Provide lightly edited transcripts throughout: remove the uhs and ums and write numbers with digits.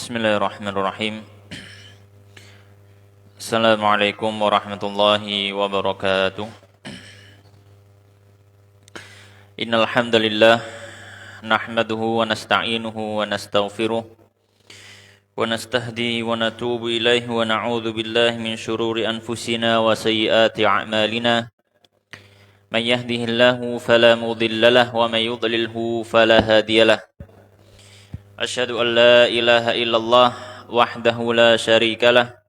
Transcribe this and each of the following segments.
Bismillahirrahmanirrahim. Assalamualaikum warahmatullahi wabarakatuh. Innal hamdalillah nahmaduhu wa nasta'inuhu wa nastaghfiruh wa nastahdi wa natubu ilaihi wa na'udzu billahi min syururi anfusina wa sayyiati a'malina. Man yahdihillahu fala mudilla lahu wa man yudlilhu fala hadiyalah. Asyhadu an la ilaha illallah wahdahu la syarikalah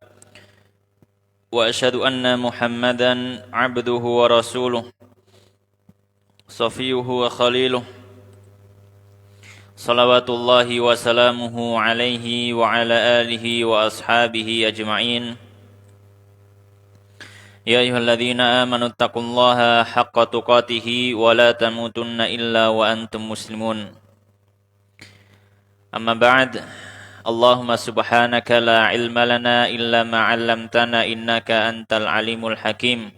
wa asyhadu anna Muhammadan abduhu wa rasuluh safiyuhu wa khaliluh salawatullahi wa salamuhu alaihi wa ala alihi wa ashabihi ajma'in. Ya ayyuhalladzina amanu taqullaha haqqa tuqatih wa la tamutunna illa wa antum muslimun. Amma ba'd. Allahumma subhanaka la ilma lana illa ma 'allamtana innaka antal alimul hakim.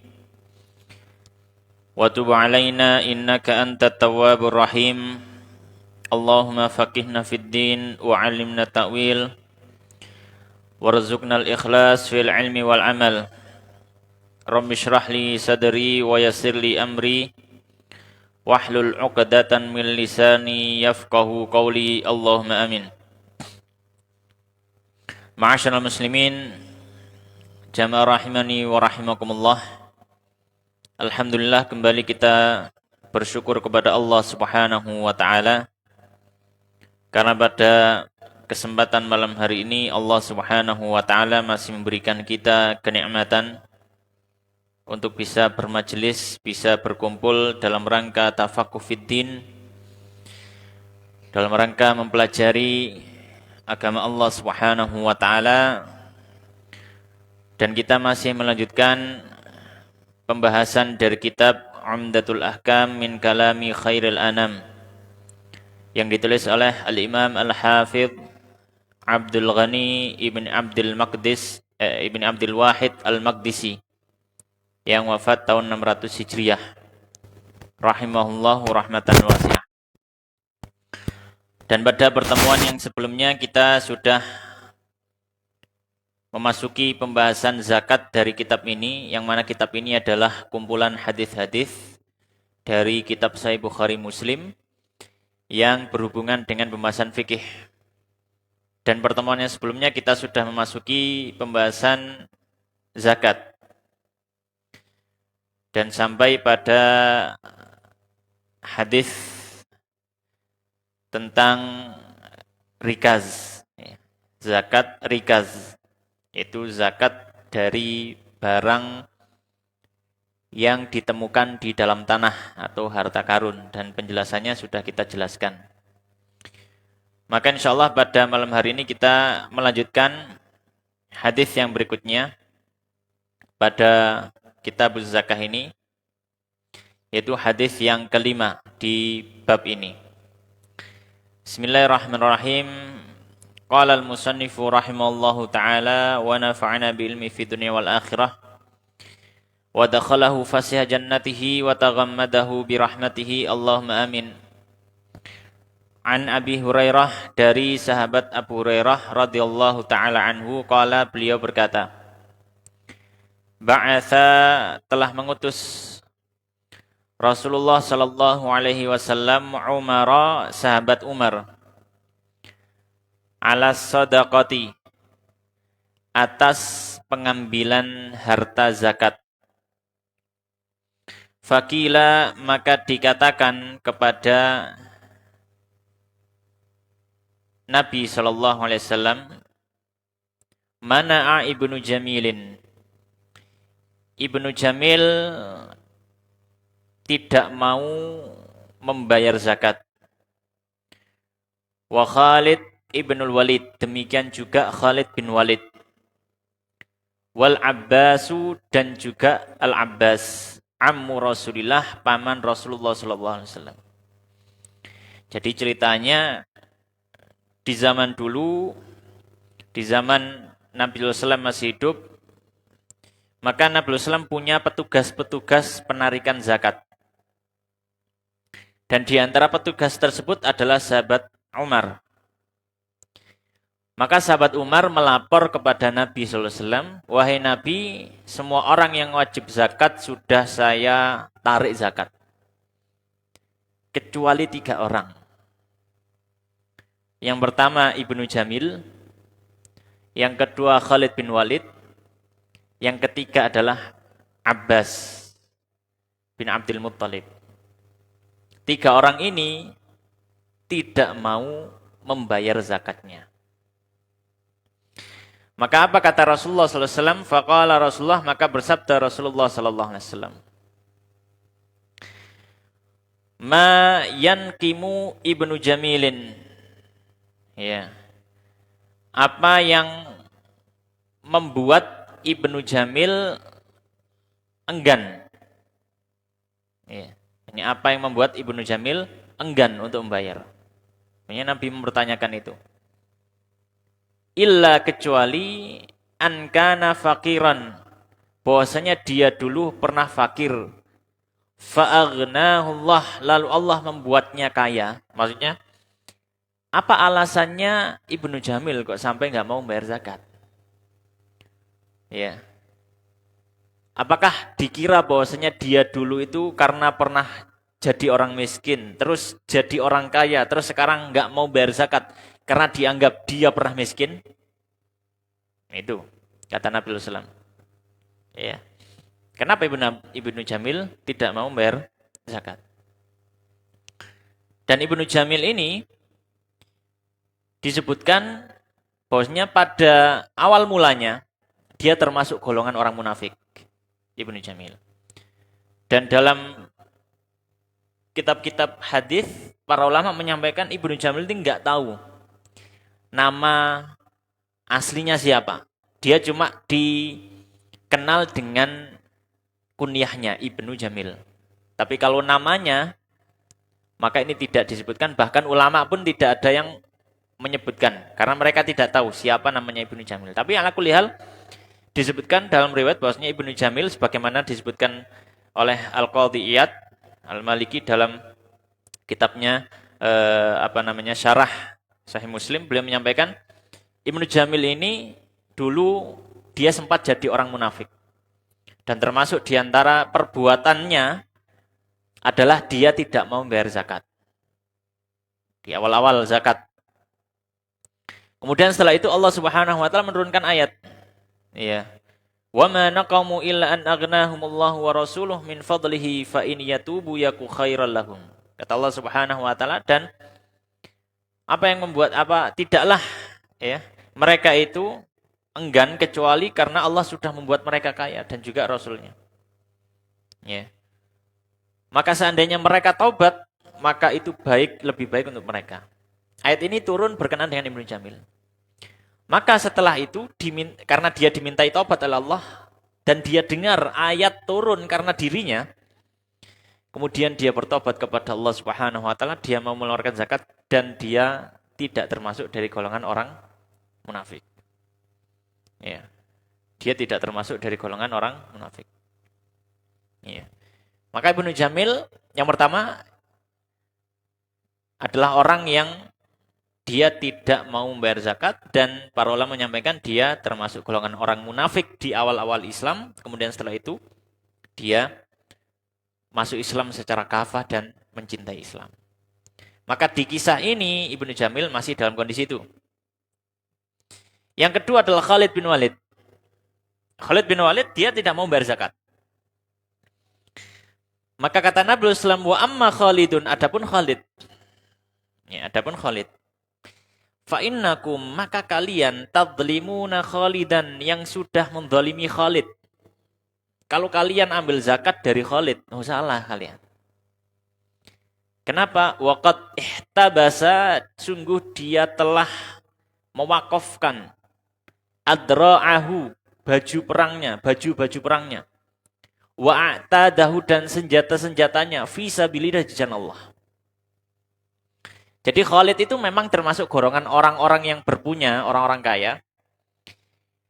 Wa tub 'alaina innaka antat tawwabur rahim. Allahumma faqihna fid din wa 'allimna ta'wil. Warzuqna al-ikhlas fil 'ilmi wal 'amal. Rabbi shrah li sadri wa yassir li amri. Wahlul 'uqdatan min lisani yafqahu qawli. Allahumma amin. Ma'asyiral muslimin, jamaah rahimani wa rahimakumullah. Alhamdulillah, kembali kita bersyukur kepada Allah Subhanahu wa taala karena pada kesempatan malam hari ini Allah Subhanahu wa taala masih memberikan kita kenikmatan untuk bisa bermajelis, bisa berkumpul dalam rangka tafaqquh fiddin, dalam rangka mempelajari agama Allah Subhanahu wa taala, dan kita masih melanjutkan pembahasan dari kitab Umdatul Ahkam min Kalami Khairil Anam yang ditulis oleh Al-Imam Al-Hafidh Abdul Ghani Ibn Abdul Wahid Al-Maqdisi yang wafat tahun 600 Hijriah rahimahullahu rahmatan wasi'ah. Dan pada pertemuan yang sebelumnya kita sudah memasuki pembahasan zakat dari kitab ini, yang mana kitab ini adalah kumpulan hadis-hadis dari kitab Sahih Bukhari Muslim yang berhubungan dengan pembahasan fikih. Dan pertemuan yang sebelumnya kita sudah memasuki pembahasan zakat. Dan sampai pada hadis tentang rikaz, zakat rikaz, itu zakat dari barang yang ditemukan di dalam tanah atau harta karun, dan penjelasannya sudah kita jelaskan. Maka insyaallah pada malam hari ini kita melanjutkan hadis yang berikutnya pada kitab zakah ini, yaitu hadis yang kelima di bab ini. Bismillahirrahmanirrahim. Qala al-musannifu rahimallahu ta'ala wa nafa'ana bi ilmi fi dunya wal akhirah wa dakhalahu fasiha jannatihi wa taghammadahu bi rahmatihi. Allahumma amin. An Abi Hurairah, dari sahabat Abu Hurairah radhiyallahu ta'ala anhu, qala, beliau berkata, ba'atha, telah mengutus Rasulullah sallallahu alaihi wasallam Umar, sahabat Umar, ala sadaqati, atas pengambilan harta zakat. Fakila, maka dikatakan kepada Nabi sallallahu alaihi wasallam, mana'a Ibnu Jamilin, Ibnu Jamil tidak mau membayar zakat. Wa Khalid ibnul Walid, demikian juga Khalid bin Walid. Wal Abbasu, dan juga Al-Abbas, ammu Rasulillah, paman Rasulullah sallallahu alaihi wasallam. Jadi ceritanya di zaman dulu, di zaman Nabi sallallahu alaihi wasallam masih hidup, maka Nabi sallallahu alaihi wasallam punya petugas-petugas penarikan zakat. Dan di antara petugas tersebut adalah sahabat Umar. Maka sahabat Umar melapor kepada Nabi sallallahu alaihi wasallam, "Wahai Nabi, semua orang yang wajib zakat sudah saya tarik zakat. Kecuali 3 orang. Yang pertama Ibnu Jamil, yang kedua Khalid bin Walid, yang ketiga adalah Abbas bin Abdul Muttalib. 3 orang ini tidak mau membayar zakatnya." Maka apa kata Rasulullah sallallahu alaihi wasallam? Faqala Rasulullah, maka bersabda Rasulullah sallallahu alaihi wasallam, "Ma yanqimu Ibnu Jamilin." Ya. Apa yang membuat Ibnu Jamil enggan? Ya. Ini apa yang membuat Ibnu Jamil enggan untuk membayar? Makanya Nabi mempertanyakan itu. Illa kecuali an kana faqiran, bahwasanya dia dulu pernah fakir, fa'aghnahullah, lalu Allah membuatnya kaya. Maksudnya apa alasannya Ibnu Jamil kok sampai nggak mau bayar zakat? Ya. Apakah dikira bahwasanya dia dulu itu karena pernah jadi orang miskin, terus jadi orang kaya, terus sekarang nggak mau bayar zakat karena dianggap dia pernah miskin? Itu kata Nabi SAW. Ya. Kenapa Ibnu Jamil tidak mau bayar zakat? Dan Ibnu Jamil ini disebutkan bahwasanya pada awal mulanya dia termasuk golongan orang munafik, Ibnu Jamil. Dan dalam kitab-kitab hadis para ulama menyampaikan Ibnu Jamil ini nggak tahu nama aslinya siapa. Dia cuma dikenal dengan kunyahnya Ibnu Jamil. Tapi kalau namanya, maka ini tidak disebutkan. Bahkan ulama pun tidak ada yang menyebutkan. Karena mereka tidak tahu siapa namanya Ibnu Jamil. Tapi ala kulli hal disebutkan dalam riwayat bahwasanya Ibnu Jamil sebagaimana disebutkan oleh Al-Qadhi Iyad Al-Maliki dalam kitabnya Syarah Sahih Muslim, beliau menyampaikan Ibnu Jamil ini dulu dia sempat jadi orang munafik. Dan termasuk diantara perbuatannya adalah dia tidak mau membayar zakat. Di awal-awal zakat. Kemudian setelah itu Allah Subhanahu wa taala menurunkan ayat. Iya. Wa ma naqamu illa an aghnahumullahu wa rasuluhu min fadlihi fa in yatubu yaku khairal lahum. Kata Allah Subhanahu wa taala, dan apa yang membuat tidaklah mereka itu enggan kecuali karena Allah sudah membuat mereka kaya dan juga Rasulnya. Ya. Maka seandainya mereka taubat, maka itu lebih baik untuk mereka. Ayat ini turun berkenaan dengan Ibnu Jamil. Maka setelah itu, karena dia dimintai taubat oleh Allah, dan dia dengar ayat turun karena dirinya, kemudian dia bertobat kepada Allah Subhanahu wa taala, dia mau mengeluarkan zakat, dan dia tidak termasuk dari golongan orang munafik. Ya. Dia tidak termasuk dari golongan orang munafik. Ya. Maka Ibnu Jamil yang pertama adalah orang yang dia tidak mau membayar zakat, dan para ulama menyampaikan dia termasuk golongan orang munafik di awal-awal Islam, kemudian setelah itu dia masuk Islam secara kafah dan mencintai Islam. Maka di kisah ini Ibnu Jamil masih dalam kondisi itu. Yang kedua adalah Khalid bin Walid. Khalid bin Walid dia tidak mau bayar zakat. Maka kata Nabi SAW, wa amma Khalidun, adapun Khalid. Ya, adapun Khalid. Fa innakum, maka kalian tadlimuna Khalidan, yang sudah menzalimi Khalid. Kalau kalian ambil zakat dari Khalid, salah kalian. Kenapa? Waqad ihtabasa, sungguh dia telah mewakafkan adra'ahu, baju perangnya, wa a'tadahu, dan senjata-senjatanya, fi sabilillah, di jalan Allah. Jadi Khalid itu memang termasuk golongan orang-orang yang berpunya, orang-orang kaya.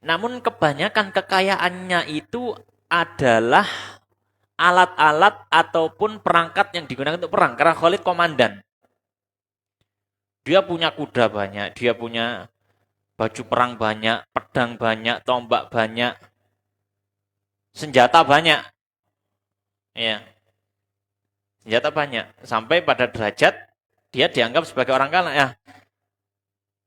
Namun kebanyakan kekayaannya itu adalah alat-alat ataupun perangkat yang digunakan untuk perang. Karena Khalid komandan. Dia punya kuda banyak, dia punya Baju perang banyak, pedang banyak, tombak banyak, senjata banyak. Ya, senjata banyak. Sampai pada derajat dia dianggap sebagai orang kaya. Ya,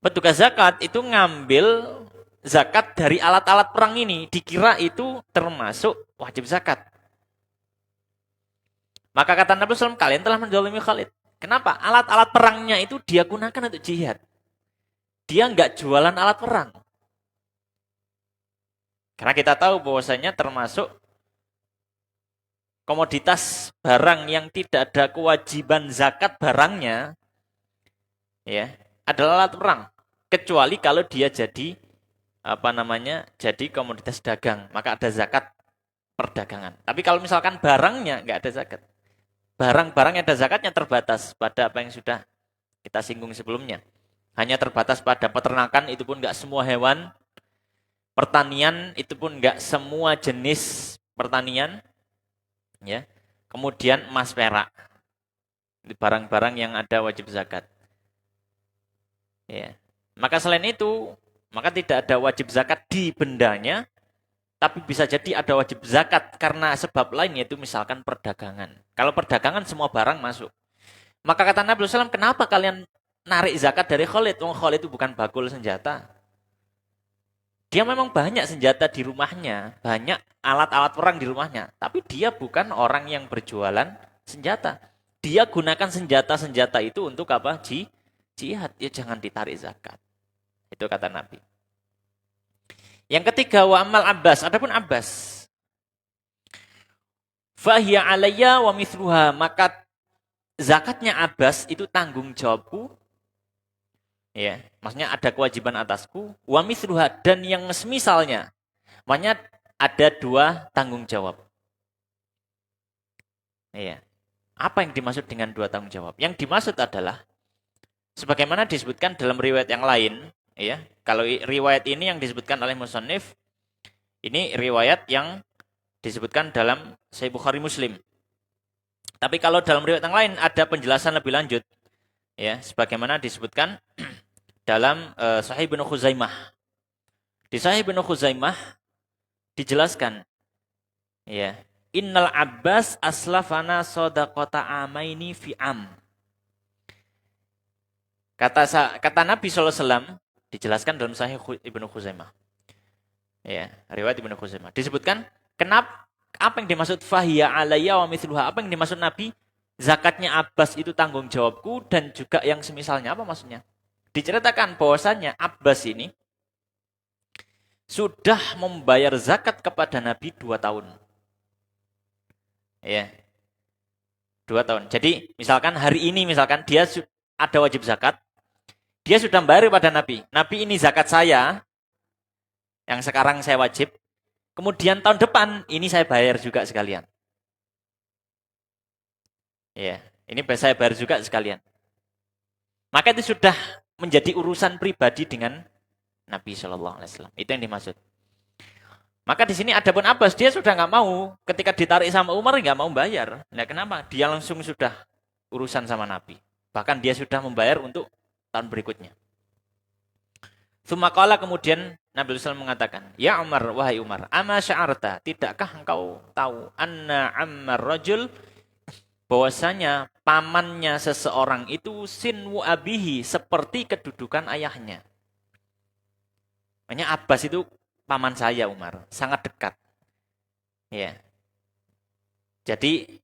petugas zakat itu ngambil zakat dari alat-alat perang ini. Dikira itu termasuk wajib zakat. Maka kata Nabi SAW, kalian telah menzalimi Khalid. Kenapa? Alat-alat perangnya itu dia gunakan untuk jihad. Dia nggak jualan alat perang. Karena kita tahu bahwasanya termasuk komoditas barang yang tidak ada kewajiban zakat barangnya, ya, adalah alat perang. Kecuali kalau dia jadi jadi komoditas dagang, maka ada zakat perdagangan. Tapi kalau misalkan barangnya nggak ada zakat, barang-barang yang ada zakatnya terbatas pada apa yang sudah kita singgung sebelumnya. Hanya terbatas pada peternakan, itu pun nggak semua hewan. Pertanian, itu pun nggak semua jenis pertanian. Ya. Kemudian emas perak. Barang-barang yang ada wajib zakat. Ya. Maka selain itu, maka tidak ada wajib zakat di bendanya, tapi bisa jadi ada wajib zakat karena sebab lain, yaitu misalkan perdagangan. Kalau perdagangan semua barang masuk. Maka kata Nabi SAW, kenapa kalian narik zakat dari Khalid? Khalid itu bukan bakul senjata. Dia memang banyak senjata di rumahnya, banyak alat-alat perang di rumahnya, tapi dia bukan orang yang berjualan senjata. Dia gunakan senjata-senjata itu untuk apa? Jihad. Ya jangan ditarik zakat. Itu kata Nabi. Yang ketiga, wa amal Abbas. Adapun Abbas, fahiya alayya wa mithluha, maka zakatnya Abbas itu tanggung jawabku. Ya, maksudnya ada kewajiban atasku, wa mithluha, dan yang semisalnya. Makanya ada dua tanggung jawab. Ya. Apa yang dimaksud dengan dua tanggung jawab? Yang dimaksud adalah sebagaimana disebutkan dalam riwayat yang lain, ya. Kalau riwayat ini yang disebutkan oleh musannif, ini riwayat yang disebutkan dalam Sahih Bukhari Muslim. Tapi kalau dalam riwayat yang lain ada penjelasan lebih lanjut, ya, sebagaimana disebutkan dalam Sahih Ibnu Khuzaimah. Di Sahih Ibnu Khuzaimah dijelaskan, ya, Innal Abbas aslafana sodaqota amaini fi am. Kata Nabi SAW dijelaskan dalam Sahih Ibnu Khuzaimah. Ya, riwayat Ibnu Khuzaimah. Disebutkan kenapa, apa yang dimaksud fahiya alayya wa mithluha? Apa yang dimaksud Nabi? Zakatnya Abbas itu tanggung jawabku dan juga yang semisalnya. Apa maksudnya? Diceritakan bahwasanya Abbas ini sudah membayar zakat kepada Nabi 2 tahun. Ya. 2 tahun. Jadi misalkan hari ini misalkan dia ada wajib zakat, dia sudah membayar kepada Nabi. Nabi, ini zakat saya yang sekarang saya wajib. Kemudian tahun depan ini saya bayar juga sekalian. Ya, ini saya bayar juga sekalian. Maka itu sudah menjadi urusan pribadi dengan Nabi Shallallahu Alaihi Wasallam. Itu yang dimaksud. Maka di sini adapun Abbas, dia sudah nggak mau, ketika ditarik sama Umar nggak mau bayar. Nah, kenapa? Dia langsung sudah urusan sama Nabi. Bahkan dia sudah membayar untuk tahun berikutnya. Tsumaqala, kemudian Nabi SAW mengatakan, Ya Umar, wahai Umar, ama sya'arta, tidakkah engkau tahu anna ammar rajul, bahwasanya pamannya seseorang itu sinwu abihi, seperti kedudukan ayahnya. Makanya Abbas itu paman saya, Umar, sangat dekat. Ya. Jadi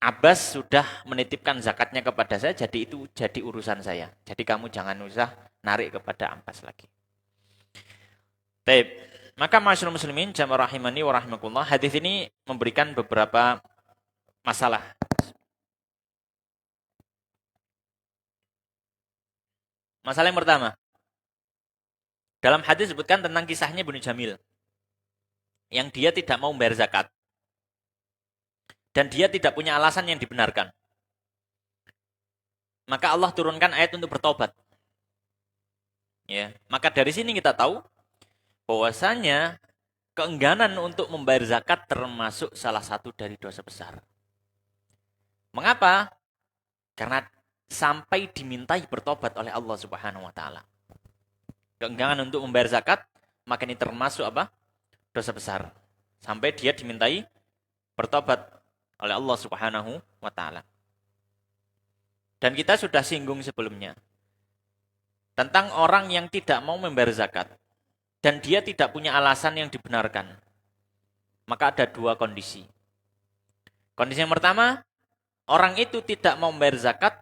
Abbas sudah menitipkan zakatnya kepada saya, jadi itu jadi urusan saya. Jadi kamu jangan usah narik kepada Abbas lagi. Baik. Maka masyaallah muslimin jamaah rahimani wa rahimakumullah, hadis ini memberikan beberapa masalah. Masalah yang pertama, dalam hadis disebutkan tentang kisahnya Ibnu Jamil, yang dia tidak mau membayar zakat. Dan dia tidak punya alasan yang dibenarkan. Maka Allah turunkan ayat untuk bertobat. Ya, maka dari sini kita tahu bahwasanya keengganan untuk membayar zakat termasuk salah satu dari dosa besar. Mengapa? Karena sampai dimintai bertobat oleh Allah Subhanahu wa taala. keengganan untuk membayar zakat, maka ini termasuk apa? Dosa besar. Sampai dia dimintai bertobat oleh Allah Subhanahu wa taala. Dan kita sudah singgung sebelumnya tentang orang yang tidak mau membayar zakat dan dia tidak punya alasan yang dibenarkan. Maka ada dua kondisi. Kondisi yang pertama, orang itu tidak mau membayar zakat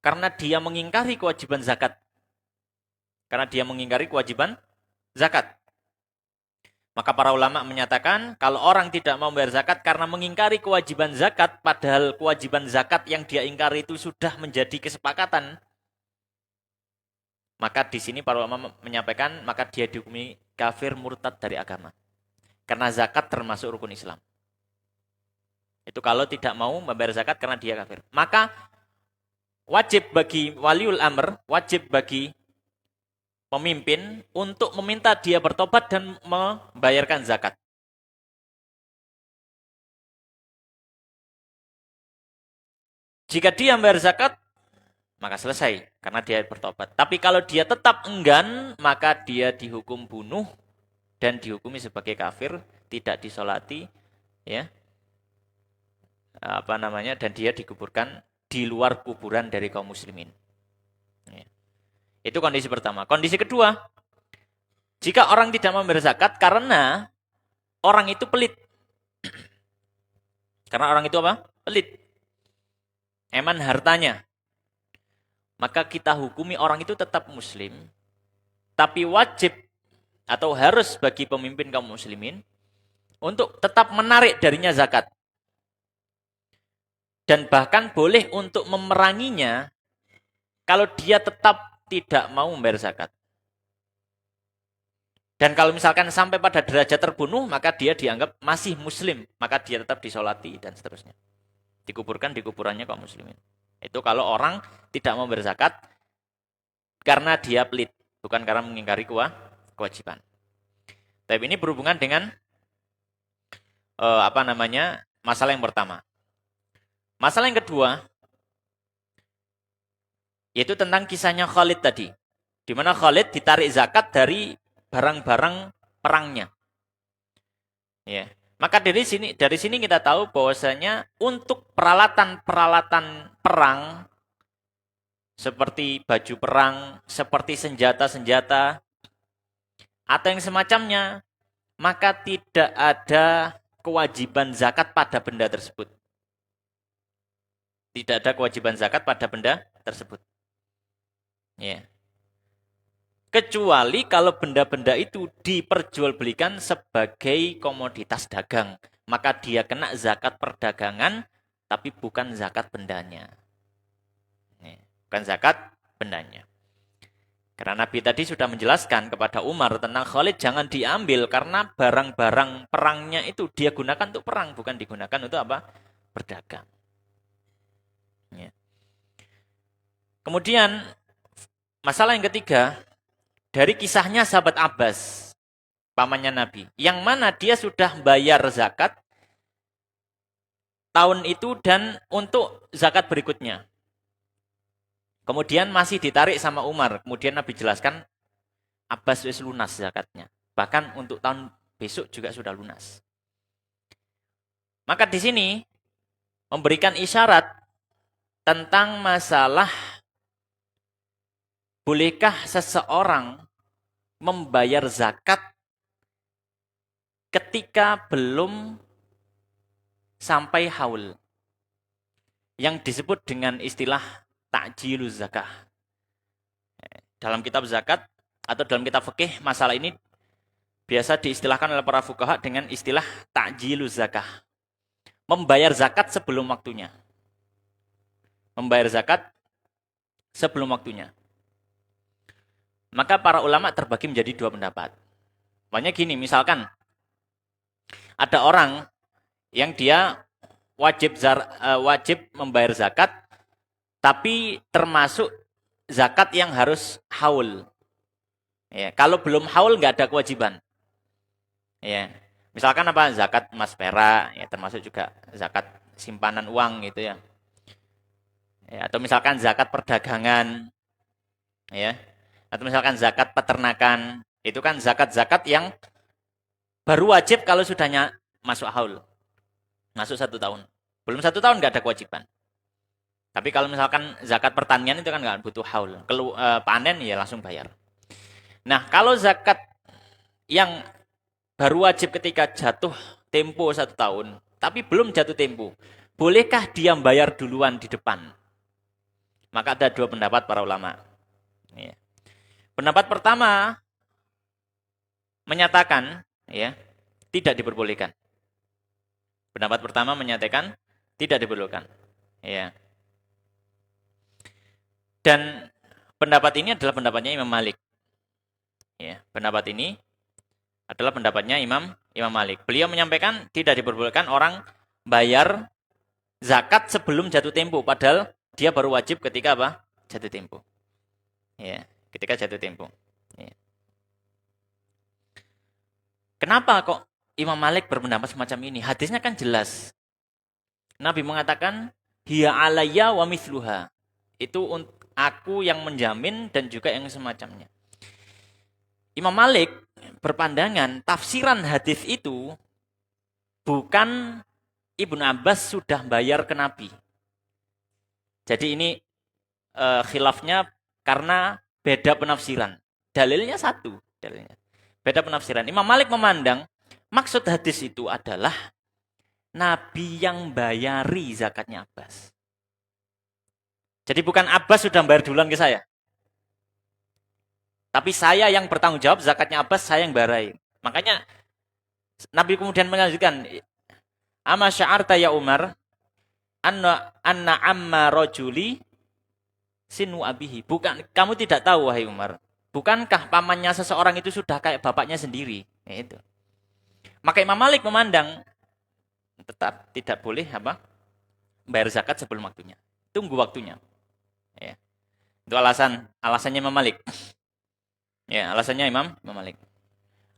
karena dia mengingkari kewajiban zakat. Karena dia mengingkari kewajiban zakat. Maka para ulama menyatakan kalau orang tidak mau membayar zakat karena mengingkari kewajiban zakat, padahal kewajiban zakat yang dia ingkari itu sudah menjadi kesepakatan, maka di sini para ulama menyampaikan maka dia dihukumi kafir murtad dari agama. Karena zakat termasuk rukun Islam. Itu kalau tidak mau membayar zakat karena dia kafir. Maka wajib bagi waliul amr, wajib bagi pemimpin untuk meminta dia bertobat dan membayarkan zakat. Jika dia membayar zakat, maka selesai karena dia bertobat. Tapi kalau dia tetap enggan, maka dia dihukum bunuh dan dihukumi sebagai kafir, tidak disolati, ya, dan dia dikuburkan di luar kuburan dari kaum muslimin. Ya. Itu kondisi pertama. Kondisi kedua, jika orang tidak membayar zakat karena orang itu pelit. Karena orang itu apa? Pelit. Eman hartanya. Maka kita hukumi orang itu tetap muslim, tapi wajib atau harus bagi pemimpin kaum muslimin untuk tetap menarik darinya zakat. Dan bahkan boleh untuk memeranginya kalau dia tetap tidak mau membayar zakat. Dan kalau misalkan sampai pada derajat terbunuh, maka dia dianggap masih muslim. Maka dia tetap disolati dan seterusnya. Dikuburkan di kuburannya kaum muslimin. Itu kalau orang tidak mau membayar zakat karena dia pelit. Bukan karena mengingkari kewajiban. Tapi ini berhubungan dengan masalah yang pertama. Masalah yang kedua, yaitu tentang kisahnya Khalid tadi. Di mana Khalid ditarik zakat dari barang-barang perangnya. Ya. Maka dari sini kita tahu bahwasanya untuk peralatan-peralatan perang seperti baju perang, seperti senjata-senjata atau yang semacamnya, maka tidak ada kewajiban zakat pada benda tersebut. Tidak ada kewajiban zakat pada benda tersebut. Ya. Kecuali kalau benda-benda itu diperjualbelikan sebagai komoditas dagang. Maka dia kena zakat perdagangan, tapi bukan zakat bendanya. Bukan zakat bendanya. Karena Nabi tadi sudah menjelaskan kepada Umar tentang Khalid jangan diambil karena barang-barang perangnya itu dia gunakan untuk perang, bukan digunakan untuk apa? Berdagang. Ya. Kemudian masalah yang ketiga, dari kisahnya sahabat Abbas, pamannya Nabi, yang mana dia sudah bayar zakat tahun itu dan untuk zakat berikutnya. Kemudian masih ditarik sama Umar. Kemudian Nabi jelaskan, Abbas wis lunas zakatnya. Bahkan untuk tahun besok juga sudah lunas. Maka di sini memberikan isyarat tentang masalah bolehkah seseorang membayar zakat ketika belum sampai haul. Yang disebut dengan istilah takjiluz zakah. Dalam kitab zakat atau dalam kitab fikih, masalah ini biasa diistilahkan oleh para fuqaha dengan istilah takjiluz zakah. Membayar zakat sebelum waktunya. Membayar zakat sebelum waktunya. Maka para ulama terbagi menjadi dua pendapat. Makanya gini, misalkan ada orang yang dia wajib membayar zakat, tapi termasuk zakat yang harus haul. Ya, kalau belum haul nggak ada kewajiban. Ya, misalkan apa? Zakat emas perak, ya termasuk juga zakat simpanan uang gitu ya. Ya, atau misalkan zakat perdagangan, ya. Atau misalkan zakat peternakan, itu kan zakat-zakat yang baru wajib kalau sudahnya masuk haul. Masuk 1 tahun. Belum 1 tahun nggak ada kewajiban. Tapi kalau misalkan zakat pertanian itu kan nggak butuh haul. Panen ya langsung bayar. Nah, kalau zakat yang baru wajib ketika jatuh tempo 1 tahun, tapi belum jatuh tempo, bolehkah dia bayar duluan di depan? Maka ada 2 pendapat para ulama. Ya. Pendapat pertama menyatakan, ya, tidak diperbolehkan. Pendapat pertama menyatakan tidak diperbolehkan. Ya. Dan pendapat ini adalah pendapatnya Imam Malik. Ya, pendapat ini adalah pendapatnya Imam Malik. Beliau menyampaikan tidak diperbolehkan orang bayar zakat sebelum jatuh tempo, padahal dia baru wajib ketika apa? Jatuh tempo. Ya, ketika jatuh tempo. Ya. Kenapa kok Imam Malik berpendapat semacam ini? Hadisnya kan jelas. Nabi mengatakan, hiya alayya wa mithluha. Itu aku yang menjamin dan juga yang semacamnya. Imam Malik berpandangan tafsiran hadis itu bukan Ibnu Abbas sudah bayar ke Nabi. Jadi ini khilafnya karena beda penafsiran. Dalilnya satu. Beda penafsiran. Imam Malik memandang maksud hadis itu adalah Nabi yang bayari zakatnya Abbas. Jadi bukan Abbas sudah bayar duluan ke saya. Tapi saya yang bertanggung jawab zakatnya Abbas, saya yang bayarin. Makanya Nabi kemudian melanjutkan, ama sya'arta ya Umar, anna amma rajuli sinu abihi. Bukan, kamu tidak tahu wahai Umar. Bukankah pamannya seseorang itu sudah kayak bapaknya sendiri? Itu. Maka Imam Malik memandang tetap tidak boleh bayar zakat sebelum waktunya. Tunggu waktunya. Ya. Itu alasannya Imam Malik. Ya, alasannya Imam Malik.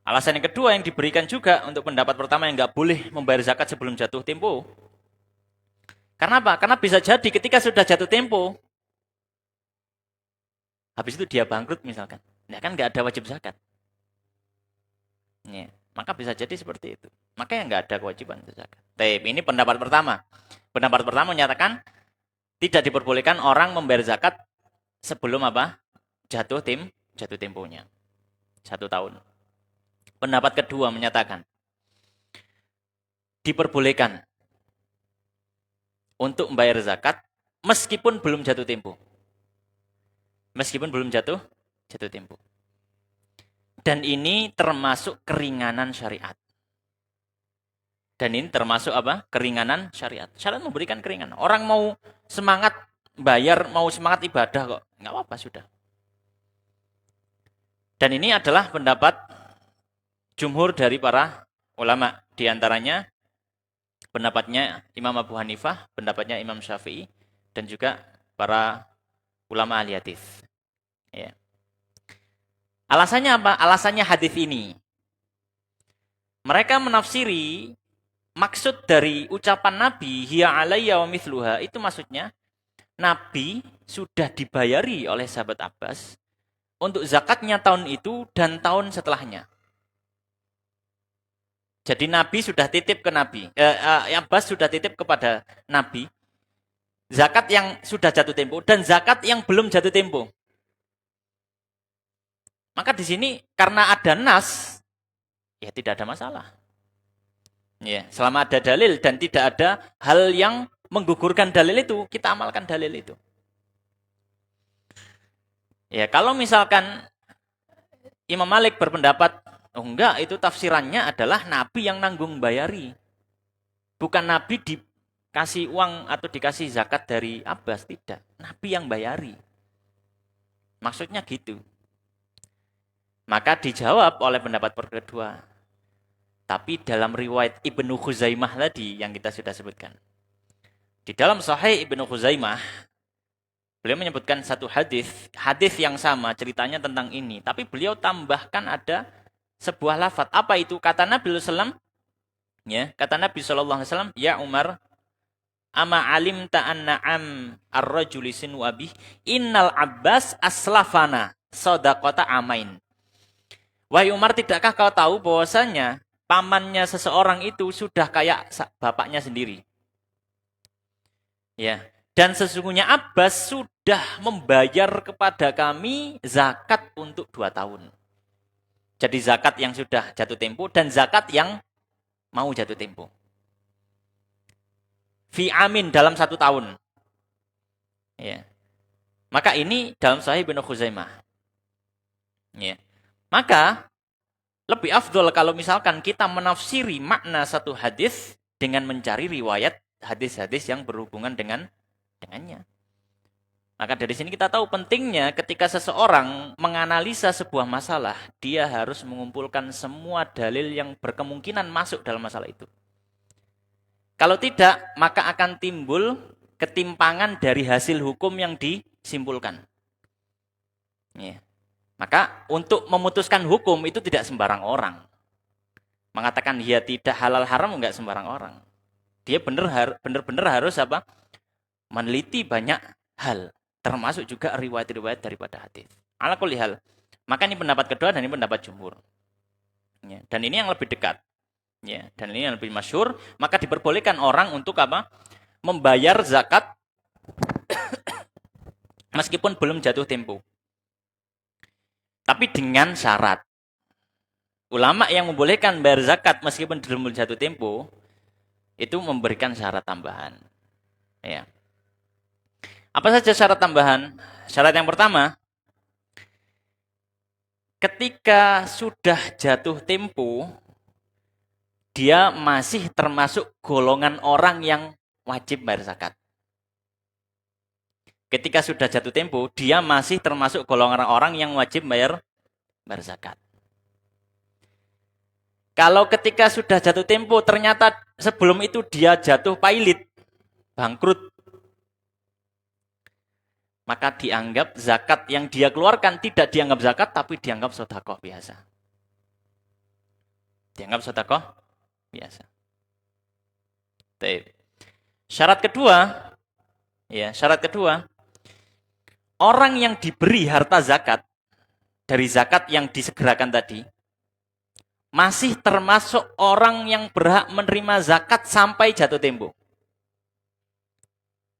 Alasan yang kedua yang diberikan juga untuk pendapat pertama yang nggak boleh membayar zakat sebelum jatuh tempo. Karena apa? Karena bisa jadi ketika sudah jatuh tempo, habis itu dia bangkrut misalkan. Ya kan nggak ada wajib zakat. Ya, maka bisa jadi seperti itu. Makanya nggak ada kewajiban zakat. Tapi ini pendapat pertama. Pendapat pertama menyatakan tidak diperbolehkan orang membayar zakat sebelum jatuh temponya. 1 tahun. Pendapat kedua menyatakan diperbolehkan untuk membayar zakat meskipun belum jatuh tempo. Meskipun belum jatuh tempo. Dan ini termasuk keringanan syariat. Dan ini termasuk keringanan syariat. Syariat memberikan keringanan. Orang mau semangat bayar, mau semangat ibadah kok. Nggak apa-apa sudah. Dan ini adalah pendapat jumhur dari para ulama. Di antaranya pendapatnya Imam Abu Hanifah, pendapatnya Imam Syafi'i, dan juga para ulama ahli hadis. Ya. Alasannya apa? Alasannya hadis ini. Mereka menafsiri maksud dari ucapan Nabi, hiya alayya wa mithluha, itu maksudnya Nabi sudah dibayari oleh sahabat Abbas untuk zakatnya tahun itu dan tahun setelahnya. Jadi Nabi sudah titip ke Nabi. Abbas sudah titip kepada Nabi. Zakat yang sudah jatuh tempo dan zakat yang belum jatuh tempo. Maka di sini karena ada nas, ya tidak ada masalah. Ya, selama ada dalil dan tidak ada hal yang menggugurkan dalil itu, kita amalkan dalil itu. Ya, kalau misalkan Imam Malik berpendapat, oh enggak, itu tafsirannya adalah Nabi yang nanggung bayari. Bukan Nabi dikasih uang atau dikasih zakat dari Abbas, tidak. Nabi yang bayari. Maksudnya gitu. Maka dijawab oleh pendapat kedua. Tapi dalam riwayat Ibnu Khuzaimah tadi yang kita sudah sebutkan. Di dalam Sahih Ibnu Khuzaimah, beliau menyebutkan satu hadis yang sama ceritanya tentang ini, tapi beliau tambahkan ada sebuah lafaz. Apa itu? Kata Nabi sallallahu alaihi wasallam, ya, kata Nabi sallallahu alaihi wasallam, "Ya Umar, ama alimta anna am ar-rajuli sinu abih innal Abbas aslafana shadaqata amain. Wahai Umar, tidakkah kau tahu bahwasanya pamannya seseorang itu sudah kayak bapaknya sendiri? Ya. Dan sesungguhnya Abbas sudah membayar kepada kami zakat untuk 2 tahun. Jadi zakat yang sudah jatuh tempo dan zakat yang mau jatuh tempo. Fi amin dalam 1 tahun. Ya. Maka ini dalam Sahih Ibnu Khuzaimah. Ya. Maka lebih afdol kalau misalkan kita menafsiri makna satu hadis dengan mencari riwayat hadis-hadis yang berhubungan dengannya. Maka dari sini kita tahu pentingnya ketika seseorang menganalisa sebuah masalah, dia harus mengumpulkan semua dalil yang berkemungkinan masuk dalam masalah itu. Kalau tidak, maka akan timbul ketimpangan dari hasil hukum yang disimpulkan. Ya. Maka untuk memutuskan hukum itu tidak sembarang orang. Mengatakan dia tidak halal haram enggak sembarang orang. Dia benar-benar harus apa? Meneliti banyak hal, termasuk juga riwayat-riwayat daripada hadis. Ala kulli hal. Maka ini pendapat kedua dan ini pendapat jumhur. Ya. Dan ini yang lebih dekat. Ya, dan ini yang lebih masyhur, maka diperbolehkan orang untuk apa? Membayar zakat meskipun belum jatuh tempo. Tapi dengan syarat. Ulama yang membolehkan bayar zakat meskipun belum jatuh tempo itu memberikan syarat tambahan. Ya. Apa saja syarat tambahan? Syarat yang pertama, ketika sudah jatuh tempo, dia masih termasuk golongan orang yang wajib bayar zakat. Ketika sudah jatuh tempo, dia masih termasuk golongan orang yang wajib bayar zakat. Kalau ketika sudah jatuh tempo, ternyata sebelum itu dia jatuh pailit, bangkrut, maka dianggap zakat yang dia keluarkan tidak dianggap zakat, tapi dianggap sedekah biasa. Dianggap sedekah biasa. Syarat kedua, orang yang diberi harta zakat dari zakat yang disegerakan tadi masih termasuk orang yang berhak menerima zakat sampai jatuh tempo.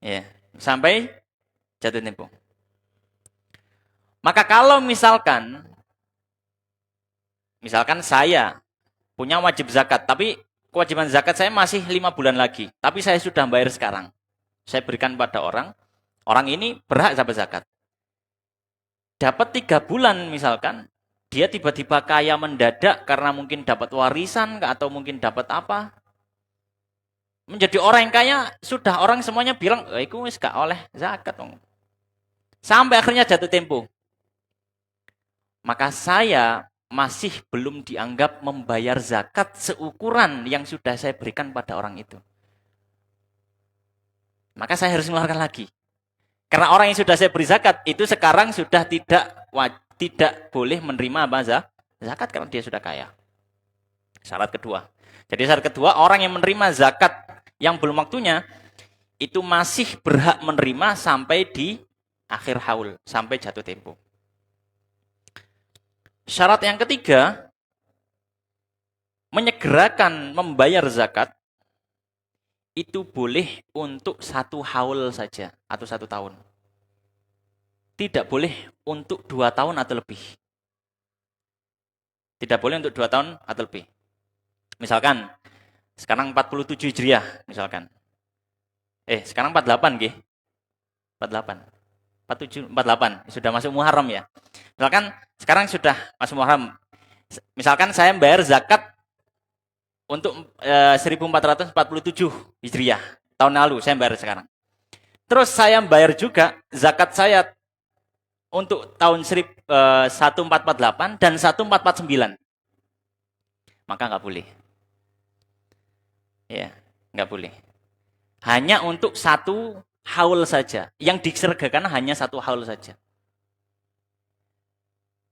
Ya, sampai jatuh tempo. Maka kalau misalkan saya punya wajib zakat, tapi kewajiban zakat saya masih 5 bulan lagi, tapi saya sudah bayar sekarang. Saya berikan pada orang ini berhak dapat zakat. Dapat 3 bulan misalkan, dia tiba-tiba kaya mendadak karena mungkin dapat warisan atau mungkin dapat apa. Menjadi orang yang kaya, sudah orang semuanya bilang, itu wis gak oleh zakat. Sampai akhirnya jatuh tempo. Maka saya masih belum dianggap membayar zakat seukuran yang sudah saya berikan pada orang itu. Maka saya harus mengeluarkan lagi. Karena orang yang sudah saya beri zakat itu sekarang sudah tidak boleh menerima zakat karena dia sudah kaya. Syarat kedua. Jadi syarat kedua, orang yang menerima zakat yang belum waktunya itu masih berhak menerima sampai di akhir haul, sampai jatuh tempo. Syarat yang ketiga, menyegerakan membayar zakat itu boleh untuk 1 haul saja atau 1 tahun. Tidak boleh untuk 2 tahun atau lebih. Tidak boleh untuk 2 tahun atau lebih. Misalkan, sekarang 47 Hijriah, misalkan. Sekarang 48, nggih. 48. 47, 48, sudah masuk Muharram ya. Misalkan sekarang sudah masuk Muharram. Misalkan saya bayar zakat untuk 1447 Hijriah. Tahun lalu saya bayar sekarang. Terus saya bayar juga zakat saya untuk tahun 1448 dan 1449. Maka nggak boleh. Ya, nggak boleh. Hanya untuk 1 haul saja. Yang disergakan hanya 1 haul saja.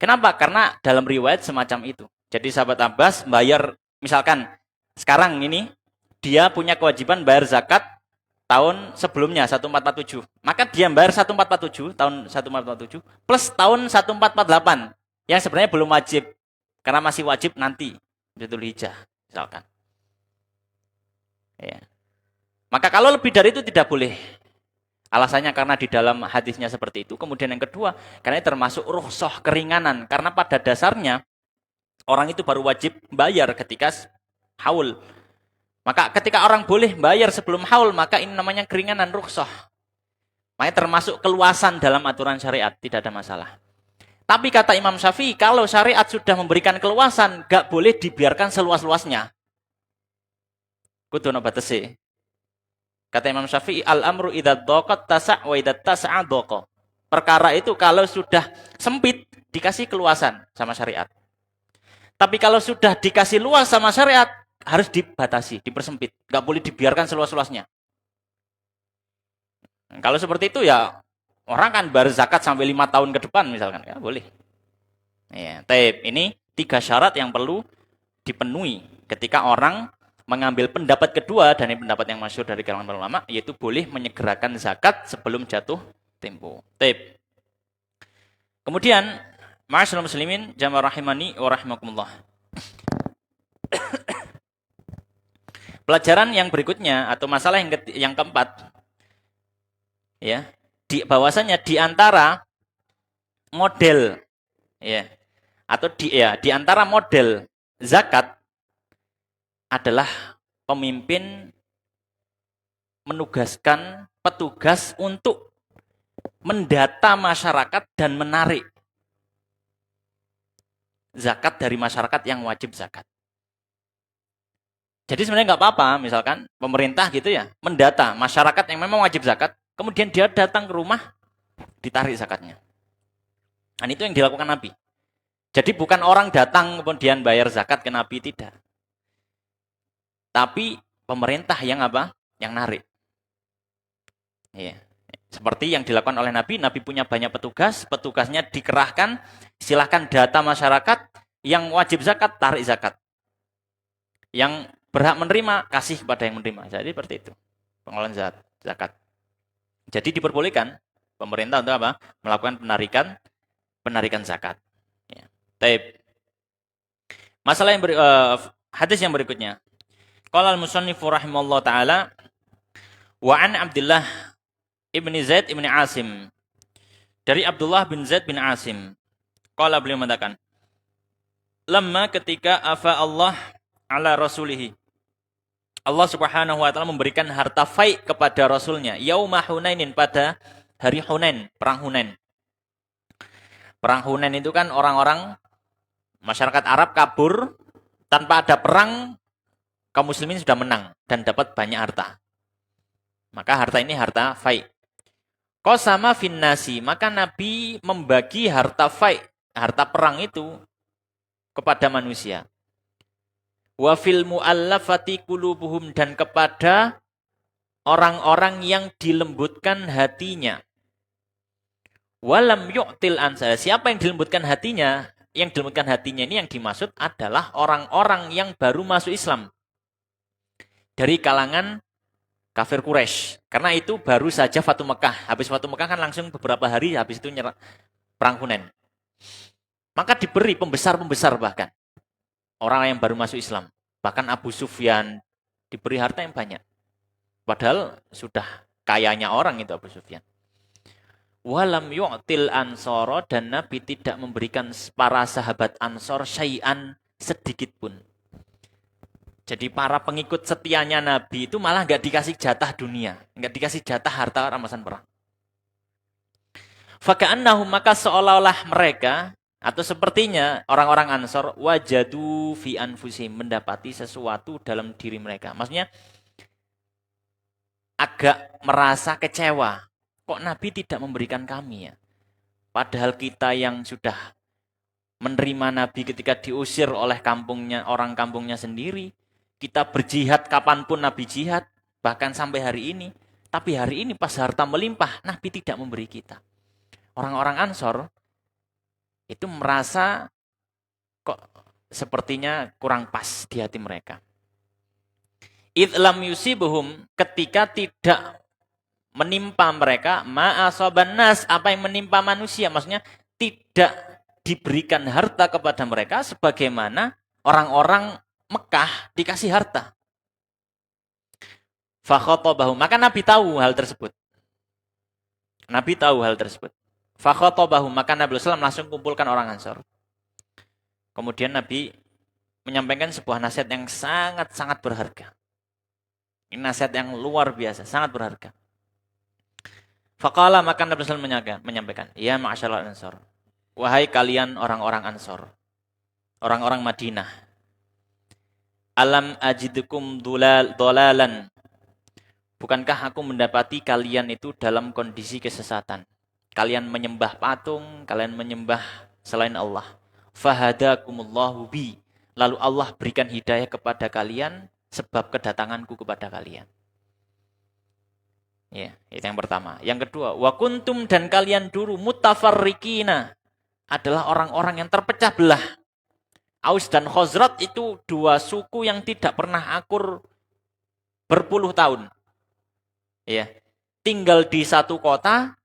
Kenapa? Karena dalam riwayat semacam itu. Jadi sahabat Abbas bayar, misalkan sekarang ini dia punya kewajiban bayar zakat tahun sebelumnya 1447. Maka dia bayar 1447 tahun 1447 plus tahun 1448 yang sebenarnya belum wajib karena masih wajib nanti Dzulhijjah misalkan. Ya. Maka kalau lebih dari itu tidak boleh. Alasannya karena di dalam hadisnya seperti itu. Kemudian yang kedua, karena termasuk rukhsah keringanan. Karena pada dasarnya orang itu baru wajib bayar ketika haul. Maka ketika orang boleh bayar sebelum haul, maka ini namanya keringanan rukhsah. Makanya termasuk keluasan dalam aturan syariat, tidak ada masalah. Tapi kata Imam Syafi'i, kalau syariat sudah memberikan keluasan, gak boleh dibiarkan seluas-luasnya. Kudu batasi. Kata Imam Syafi'i, al-amru idza dhaqat tasa' wa idza tasa'a dhaqa. Perkara itu kalau sudah sempit dikasih keluasan sama syariat. Tapi kalau sudah dikasih luas sama syariat harus dibatasi, dipersempit, enggak boleh dibiarkan seluas-luasnya. Kalau seperti itu ya orang kan berzakat sampai 5 tahun ke depan misalkan, ya boleh. Ya, ini 3 syarat yang perlu dipenuhi ketika orang mengambil pendapat kedua dan ini pendapat yang masyhur dari kalangan ulama yaitu boleh menyegerakan zakat sebelum jatuh tempo. Kemudian ma'asyiral muslimin jamaah rahimani wa rahimakumullah. Pelajaran yang berikutnya atau masalah yang keempat ya, bahwasanya di antara model ya atau di antara model zakat adalah pemimpin menugaskan petugas untuk mendata masyarakat dan menarik zakat dari masyarakat yang wajib zakat. Jadi sebenarnya nggak apa-apa, misalkan pemerintah gitu ya, mendata masyarakat yang memang wajib zakat, kemudian dia datang ke rumah, ditarik zakatnya. Dan itu yang dilakukan Nabi. Jadi bukan orang datang kemudian bayar zakat ke Nabi, tidak. Tapi pemerintah yang apa? Yang narik. Ya. Seperti yang dilakukan oleh Nabi, Nabi punya banyak petugas, petugasnya dikerahkan, silahkan data masyarakat, yang wajib zakat, tarik zakat. Yang berhak menerima, kasih kepada yang menerima. Jadi seperti itu, pengelolaan zakat. Jadi diperbolehkan pemerintah untuk apa? Melakukan penarikan zakat. Ya. Masalah yang hadis yang berikutnya. Qala al-musannifu rahimallahu taala wa an Abdullah ibni Zaid ibni Asim. Dari Abdullah bin Zaid bin Asim. Qala beliau mengatakan, lamma ketika afa Allah ala rasulihi. Allah Subhanahu wa taala memberikan harta fai kepada rasulnya yauma Hunainin pada hari Hunain, perang Hunain. Perang Hunain itu kan orang-orang masyarakat Arab kabur tanpa ada perang, kaum muslimin sudah menang dan dapat banyak harta. Maka harta ini harta fai. Qasama finnasi, maka Nabi membagi harta fai, harta perang itu kepada manusia. Wa fil muallafati qulubuhum, dan kepada orang-orang yang dilembutkan hatinya. Walam yu'til ansa, siapa yang dilembutkan hatinya? Yang dilembutkan hatinya ini yang dimaksud adalah orang-orang yang baru masuk Islam. Dari kalangan kafir Quraisy. Karena itu baru saja Fatu Mekah. Habis Fatu Mekah kan langsung beberapa hari habis itu nyerang perang Hunain. Maka diberi pembesar-pembesar bahkan. Orang yang baru masuk Islam. Bahkan Abu Sufyan diberi harta yang banyak. Padahal sudah kayanya orang itu Abu Sufyan. Walam yu'til ansoro, dan Nabi tidak memberikan para sahabat Ansor syai'an sedikit pun. Jadi para pengikut setianya Nabi itu malah nggak dikasih jatah dunia, nggak dikasih jatah harta rampasan perang. Faka'annahum, maka seolah-olah mereka atau sepertinya orang-orang Ansor wajadu fi anfusihim, mendapati sesuatu dalam diri mereka. Maksudnya agak merasa kecewa. Kok Nabi tidak memberikan kami ya? Padahal kita yang sudah menerima Nabi ketika diusir oleh kampungnya, orang kampungnya sendiri. Kita berjihad kapanpun Nabi jihad, bahkan sampai hari ini. Tapi hari ini pas harta melimpah, Nabi tidak memberi kita. Orang-orang Ansor itu merasa kok sepertinya kurang pas di hati mereka. Idlam yusibuhum, ketika tidak menimpa mereka ma'asaban nas, apa yang menimpa manusia, maksudnya tidak diberikan harta kepada mereka sebagaimana orang-orang Mekah dikasih harta. Fakhotobahu, maka Nabi tahu hal tersebut. Nabi tahu hal tersebut. Fakhotobahu, maka Nabi SAW langsung kumpulkan orang Ansor. Kemudian Nabi menyampaikan sebuah nasihat yang sangat-sangat berharga. Ini nasihat yang luar biasa, sangat berharga. Faqala, maka Nabi SAW menyampaikan, ya ma'asyarul Ansor, wahai kalian orang-orang Ansor, orang-orang Madinah, alam ajidukum dolalan, bukankah aku mendapati kalian itu dalam kondisi kesesatan? Kalian menyembah patung, kalian menyembah selain Allah. Fahadakumullahu bi, lalu Allah berikan hidayah kepada kalian sebab kedatanganku kepada kalian. Ya, itu yang pertama. Yang kedua, wa kuntum, dan kalian dulu mutafarriqina, adalah orang-orang yang terpecah belah. Aus dan Khazraj itu dua suku yang tidak pernah akur berpuluh tahun. Ya, tinggal di satu kota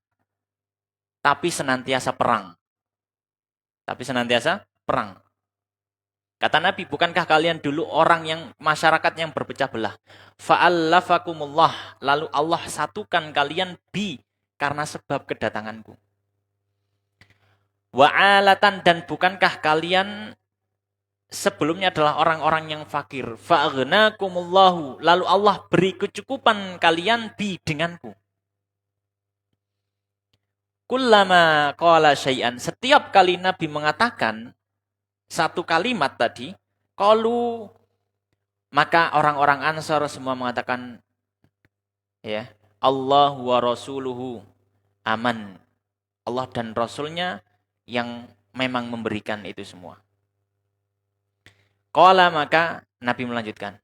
tapi senantiasa perang. Tapi senantiasa perang. Kata Nabi, bukankah kalian dulu orang yang masyarakat yang berpecah belah? Fa'allafakumullah, lalu Allah satukan kalian karena sebab kedatanganku. Wa'alatan, dan bukankah kalian sebelumnya adalah orang-orang yang fakir? Fa'aghnakumullahu, lalu Allah beri kecukupan kalian denganku. Kullama qala syai'an, setiap kali Nabi mengatakan satu kalimat tadi, qalu, maka orang-orang Ansar semua mengatakan, ya, Allah wa rasuluhu aman. Allah dan Rasulnya yang memang memberikan itu semua. Qala, maka Nabi melanjutkan,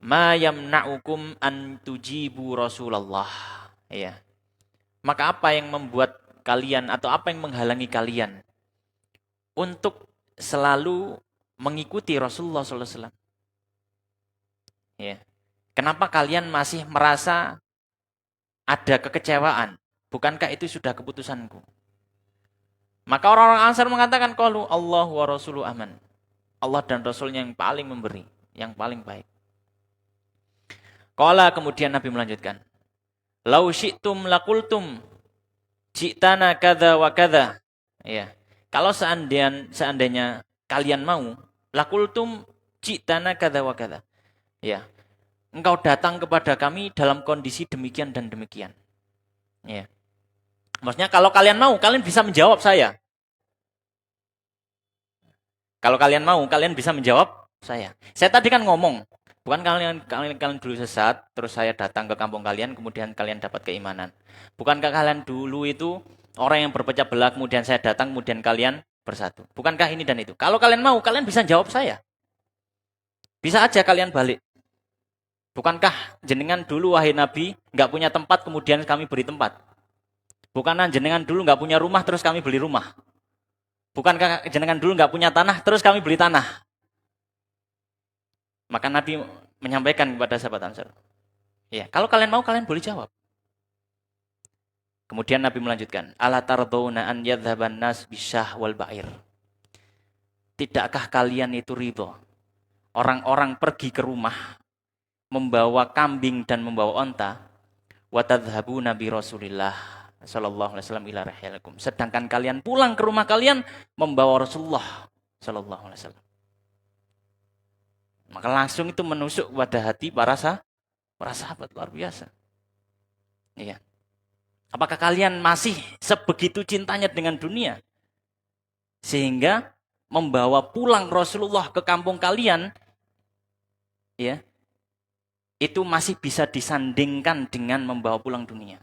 ma yamna'ukum an tujibu Rasulullah. Ya. Maka apa yang membuat kalian, atau apa yang menghalangi kalian untuk selalu mengikuti Rasulullah SAW? Ya. Kenapa kalian masih merasa ada kekecewaan? Bukankah itu sudah keputusanku? Maka orang-orang Ansar mengatakan, qalu Allah wa rasuluhu aman. Allah dan Rasulnya yang paling memberi, yang paling baik. Qala, kemudian Nabi melanjutkan, lau syi'tum lakultum ji'tana kadza wa kadza. Ya. Kalau seandainya kalian mau, lakultum ji'tana kadza wa kadza. Ya. Engkau datang kepada kami dalam kondisi demikian dan demikian. Ya. Maksudnya kalau kalian mau, kalian bisa menjawab saya. Kalau kalian mau, kalian bisa menjawab saya. Saya tadi kan ngomong, bukan kalian dulu sesat, terus saya datang ke kampung kalian, kemudian kalian dapat keimanan. Bukankah kalian dulu itu orang yang berpecah belah, kemudian saya datang, kemudian kalian bersatu. Bukankah ini dan itu? Kalau kalian mau, kalian bisa jawab saya. Bisa aja kalian balik. Bukankah jenengan dulu, wahai Nabi, nggak punya tempat, kemudian kami beri tempat? Bukankah jenengan dulu nggak punya rumah, terus kami beli rumah? Bukankah jenengan dulu nggak punya tanah, terus kami beli tanah? Maka Nabi menyampaikan kepada sahabat Ansar, ya, kalau kalian mau, kalian boleh jawab. Kemudian Nabi melanjutkan, ala tardawna an yadhhaban nas bisyah wal ba'ir. Tidakkah kalian itu ridho orang-orang pergi ke rumah membawa kambing dan membawa onta, wa tadhhabuna bi Rasulillah sallallahu alaihi wasallam ila rahilikum, sedangkan kalian pulang ke rumah kalian membawa Rasulullah sallallahu alaihi wasallam. Maka langsung itu menusuk pada hati para sahabat, luar biasa. Iya. Apakah kalian masih sebegitu cintanya dengan dunia sehingga membawa pulang Rasulullah ke kampung kalian, ya, itu masih bisa disandingkan dengan membawa pulang dunia?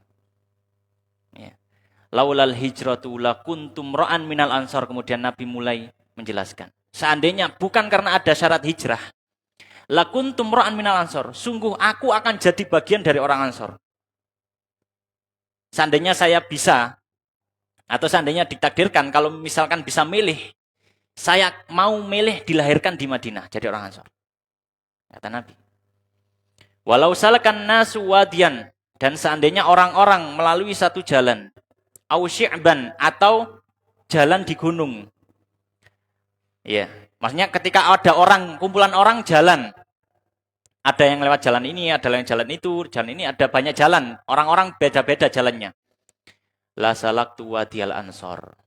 Ya. Laulal hijratu lakuntum ra'an minal ansar. Kemudian Nabi mulai menjelaskan, seandainya bukan karena ada syarat hijrah, lakuntum ra'an minal ansar, sungguh aku akan jadi bagian dari orang Ansor. Seandainya saya bisa, atau seandainya ditakdirkan, kalau misalkan bisa milih, saya mau milih dilahirkan di Madinah jadi orang Ansor. Kata Nabi, walau salakan nasu wadiyan Dan seandainya orang-orang melalui satu jalan, au syi'ban, atau jalan di gunung. Ya, maksudnya ketika ada orang, kumpulan orang jalan, ada yang lewat jalan ini, ada yang jalan itu, jalan ini ada banyak jalan. Orang-orang beda-beda jalannya. La salaktu wadiyal ansor.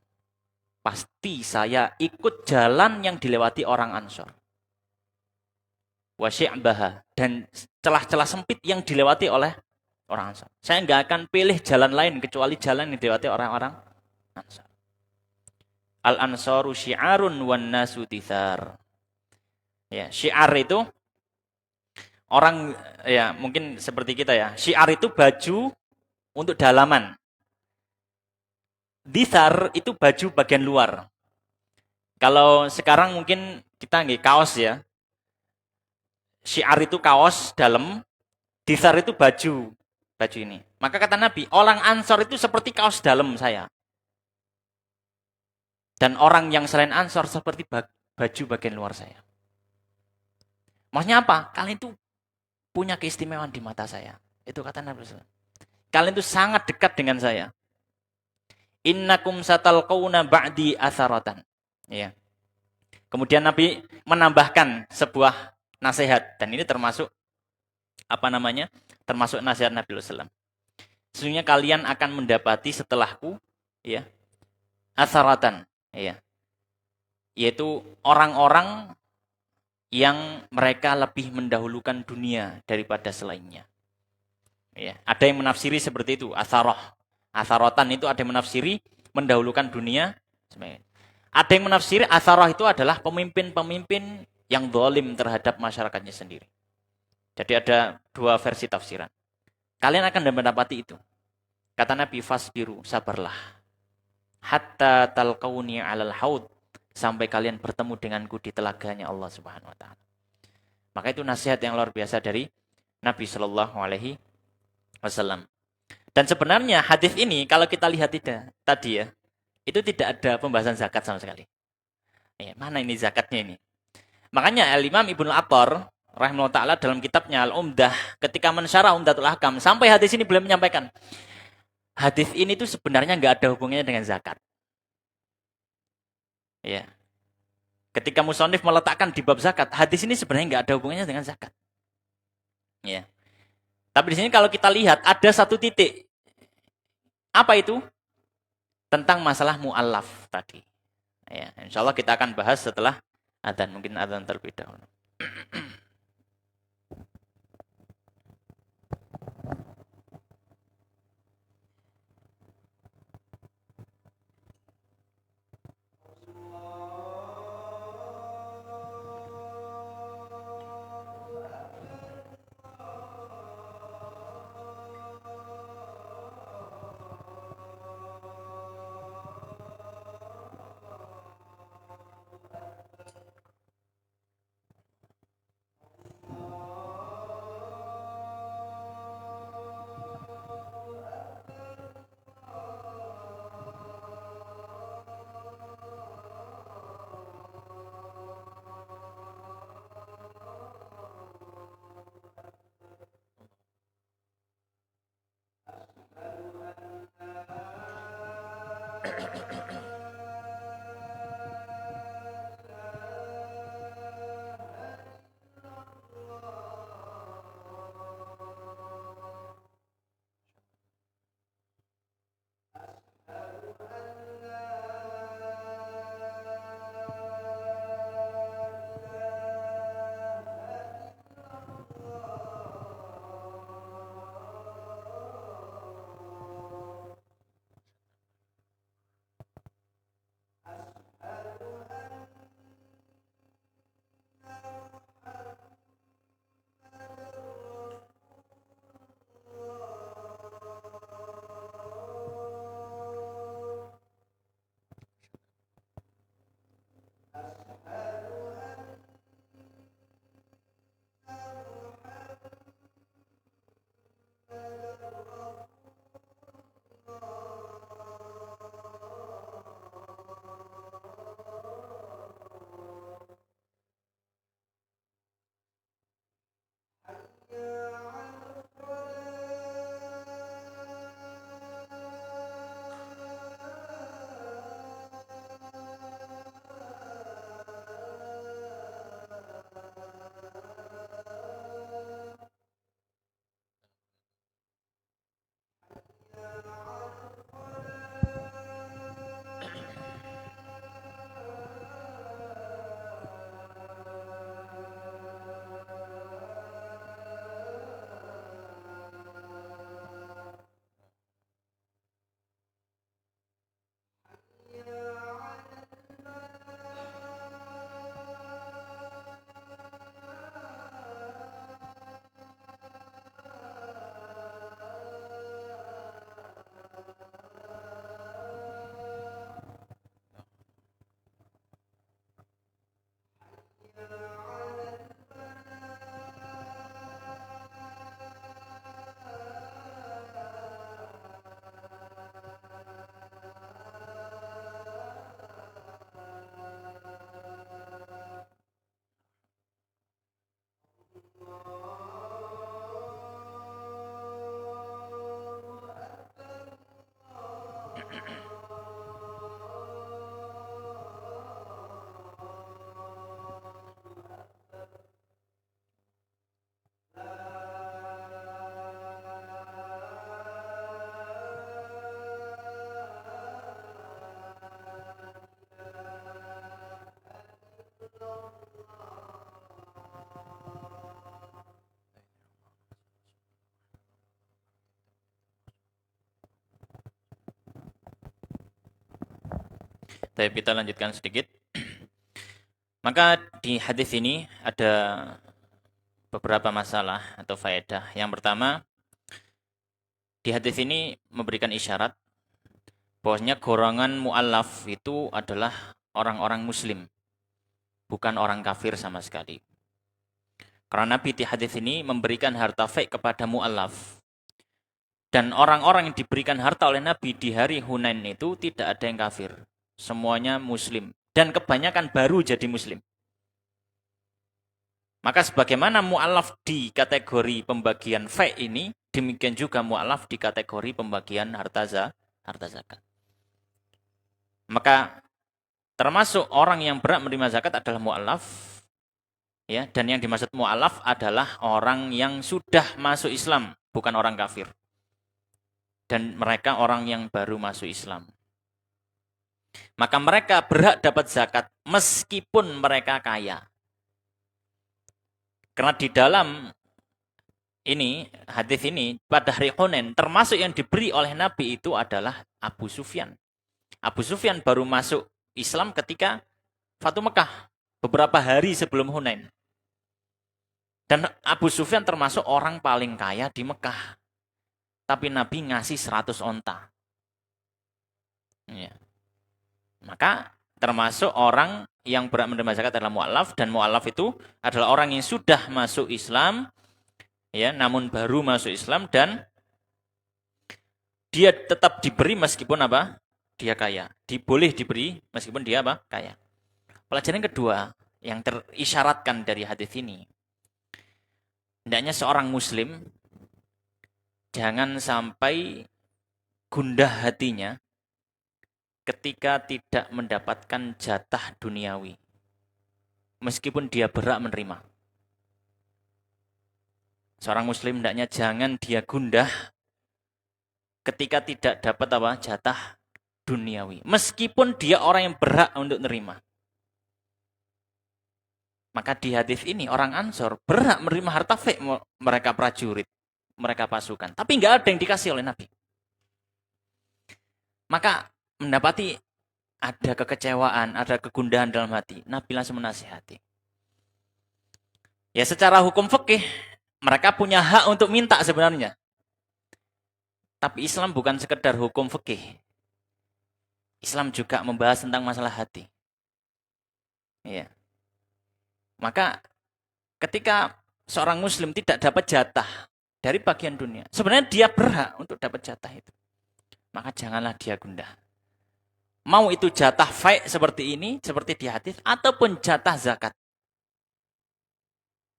Pasti saya ikut jalan yang dilewati orang Ansor. Wa syi'baha, dan celah-celah sempit yang dilewati oleh orang Ansor. Saya nggak akan pilih jalan lain kecuali jalan yang dilewati orang-orang Ansor. Al-ansaru syi'arun wan nasu tithar. Ya, syiar itu orang, ya mungkin seperti kita ya. Syiar itu baju untuk dalaman. Tithar itu baju bagian luar. Kalau sekarang mungkin kita nggih kaos ya. Syiar itu kaos dalam, tithar itu baju ini. Maka kata Nabi, orang Ansor itu seperti kaos dalam saya. Dan orang yang selain Ansor seperti baju bagian luar saya. Maksudnya apa? Kalian itu punya keistimewaan di mata saya. Itu kata Nabi SAW. Kalian itu sangat dekat dengan saya. Innakum satalqawna ba'di atharatan. Ya. Kemudian Nabi menambahkan sebuah nasihat. Dan ini termasuk termasuk nasihat Nabi SAW. Sesungguhnya kalian akan mendapati setelahku, ya, atharatan, ya, yaitu orang-orang yang mereka lebih mendahulukan dunia daripada selainnya. Ya, ada yang menafsiri seperti itu, atharoh. Atharotan itu ada yang menafsiri mendahulukan dunia. Ada yang menafsiri atharoh itu adalah pemimpin-pemimpin yang zalim terhadap masyarakatnya sendiri. Jadi ada dua versi tafsiran. Kalian akan mendapati itu. Kata Nabi, fasbiru, sabarlah. Hatta talqauni 'alal haud, sampai kalian bertemu denganku di telaganya Allah Subhanahu wa taala. Maka itu nasihat yang luar biasa dari Nabi sallallahu alaihi wasallam. Dan sebenarnya hadis ini kalau kita lihat tadi ya, itu tidak ada pembahasan zakat sama sekali. Ya, mana ini zakatnya ini? Makanya Al-Imam Ibnu Atthar rahimahullah ta'ala dalam kitabnya Al-Umdah ketika mensyarah Umdatul Ahkam sampai hadis ini beliau menyampaikan hadis ini tuh sebenarnya nggak ada hubungannya dengan zakat. Ya. Ketika musannif meletakkan di bab zakat, hadis ini sebenarnya nggak ada hubungannya dengan zakat. Ya. Tapi di sini kalau kita lihat ada satu titik. Apa itu? Tentang masalah mu'allaf tadi. Ya, insyaallah kita akan bahas setelah adzan, mungkin adzan terlebih dahulu. Tapi kita lanjutkan sedikit. Maka di hadis ini ada beberapa masalah atau faedah. Yang pertama, di hadis ini memberikan isyarat bahwasanya golongan mu'allaf itu adalah orang-orang muslim, bukan orang kafir sama sekali. Karena Nabi di hadis ini memberikan harta fek kepada mu'allaf. Dan orang-orang yang diberikan harta oleh Nabi di hari Hunain itu tidak ada yang kafir. Semuanya muslim. Dan kebanyakan baru jadi muslim. Maka sebagaimana mu'allaf di kategori pembagian fek ini, demikian juga mu'allaf di kategori pembagian harta zakat. Maka termasuk orang yang berhak menerima zakat adalah mu'allaf. Ya, dan yang dimaksud mu'allaf adalah orang yang sudah masuk Islam, bukan orang kafir. Dan mereka orang yang baru masuk Islam. Maka mereka berhak dapat zakat meskipun mereka kaya. Karena di dalam ini, hadis ini, pada hari Hunain, termasuk yang diberi oleh Nabi itu adalah Abu Sufyan. Abu Sufyan baru masuk Islam ketika Fatu Mekah, beberapa hari sebelum Hunain. Dan Abu Sufyan termasuk orang paling kaya di Mekah. Tapi Nabi ngasih 100 onta. Ya. Maka termasuk orang yang berhak menerima zakat adalah mu'allaf. Dan mu'allaf itu adalah orang yang sudah masuk Islam, ya, namun baru masuk Islam, dan dia tetap diberi meskipun apa? Dia kaya. Boleh diberi meskipun dia apa? Kaya. Pelajaran kedua yang terisyaratkan dari hadis ini, hendaknya seorang muslim jangan sampai gundah hatinya ketika tidak mendapatkan jatah duniawi, meskipun dia berhak menerima. Seorang muslim hendaknya jangan dia gundah ketika tidak dapat apa? Jatah duniawi, meskipun dia orang yang berhak untuk menerima. Maka di hadis ini orang Ansor berhak menerima harta fek mereka prajurit, mereka pasukan, tapi nggak ada yang dikasih oleh Nabi. Maka mendapati ada kekecewaan, ada kegundahan dalam hati. Nabi langsung menasihati. Ya, secara hukum fikih mereka punya hak untuk minta sebenarnya. Tapi Islam bukan sekedar hukum fikih. Islam juga membahas tentang masalah hati. Ya. Maka ketika seorang muslim tidak dapat jatah dari bagian dunia, sebenarnya dia berhak untuk dapat jatah itu. Maka janganlah dia gundah. Mau itu jatah fai seperti ini, seperti di hadis, ataupun jatah zakat.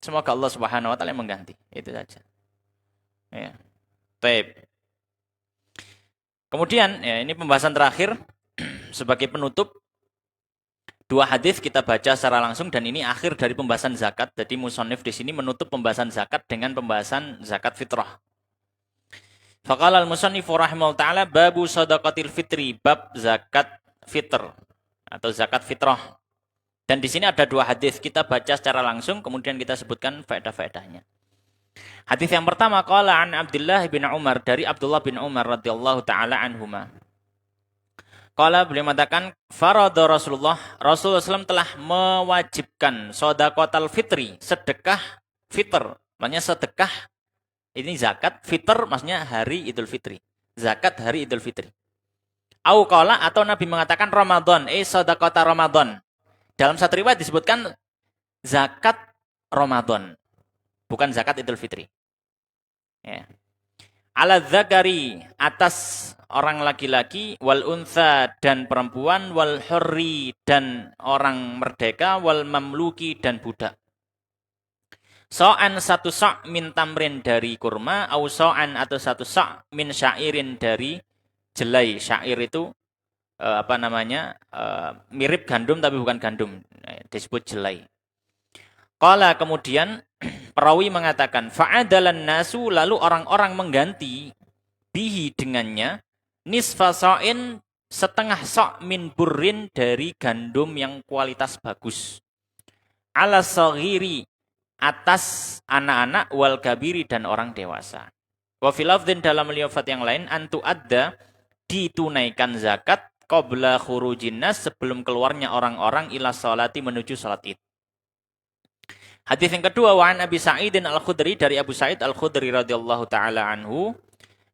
Semoga Allah Subhanahu wa taala mengganti. Itu saja. Ya. Baik. Kemudian, ya, ini pembahasan terakhir sebagai penutup. Dua hadis kita baca secara langsung dan ini akhir dari pembahasan zakat. Jadi musannif di sini menutup pembahasan zakat dengan pembahasan zakat fitrah. Faqala al-musannifu rahimahullah ta'ala babu shadaqatil fitri, bab zakat fitr atau zakat fitrah. Dan di sini ada dua hadis, kita baca secara langsung kemudian kita sebutkan faedah-faedahnya. Hadis yang pertama qala an Abdullah bin Umar, dari Abdullah bin Umar radhiyallahu taala anhuma. Qala, beliau mengatakan farada Rasulullah SAW telah mewajibkan shadaqatal fitri, sedekah fitr. Maksudnya sedekah ini zakat, fitr maksudnya hari Idul Fitri. Zakat hari Idul Fitri. Au qala, atau Nabi mengatakan Ramadan, shadaqata Ramadan. Dalam satu riwayat disebutkan zakat Ramadan, bukan zakat Idul Fitri. Ya. Ala dzakari, atas orang laki-laki, wal untha dan perempuan, wal hurri dan orang merdeka, wal mamluki dan budak. So'an satu so' min tamrin dari kurma, au so'an atau satu so' min syairin dari jelai. Syair itu mirip gandum tapi bukan gandum, disebut jelai. Qala, kemudian perawi mengatakan fa'adalan nasu, lalu orang-orang mengganti bihi dengannya nisfa so'in, setengah so' min burrin dari gandum yang kualitas bagus, ala saghiri, atas anak-anak, wal kabiri dan orang dewasa. Wa fil lafdhin, dalam lafaz yang lain, antu adda, ditunaikan zakat qabla khurujin nas, sebelum keluarnya orang-orang ila salati menuju salat Id. Hadis yang kedua, wa an Abi Sa'id Al-Khudri, dari Abu Sa'id Al-Khudri radhiyallahu taala anhu,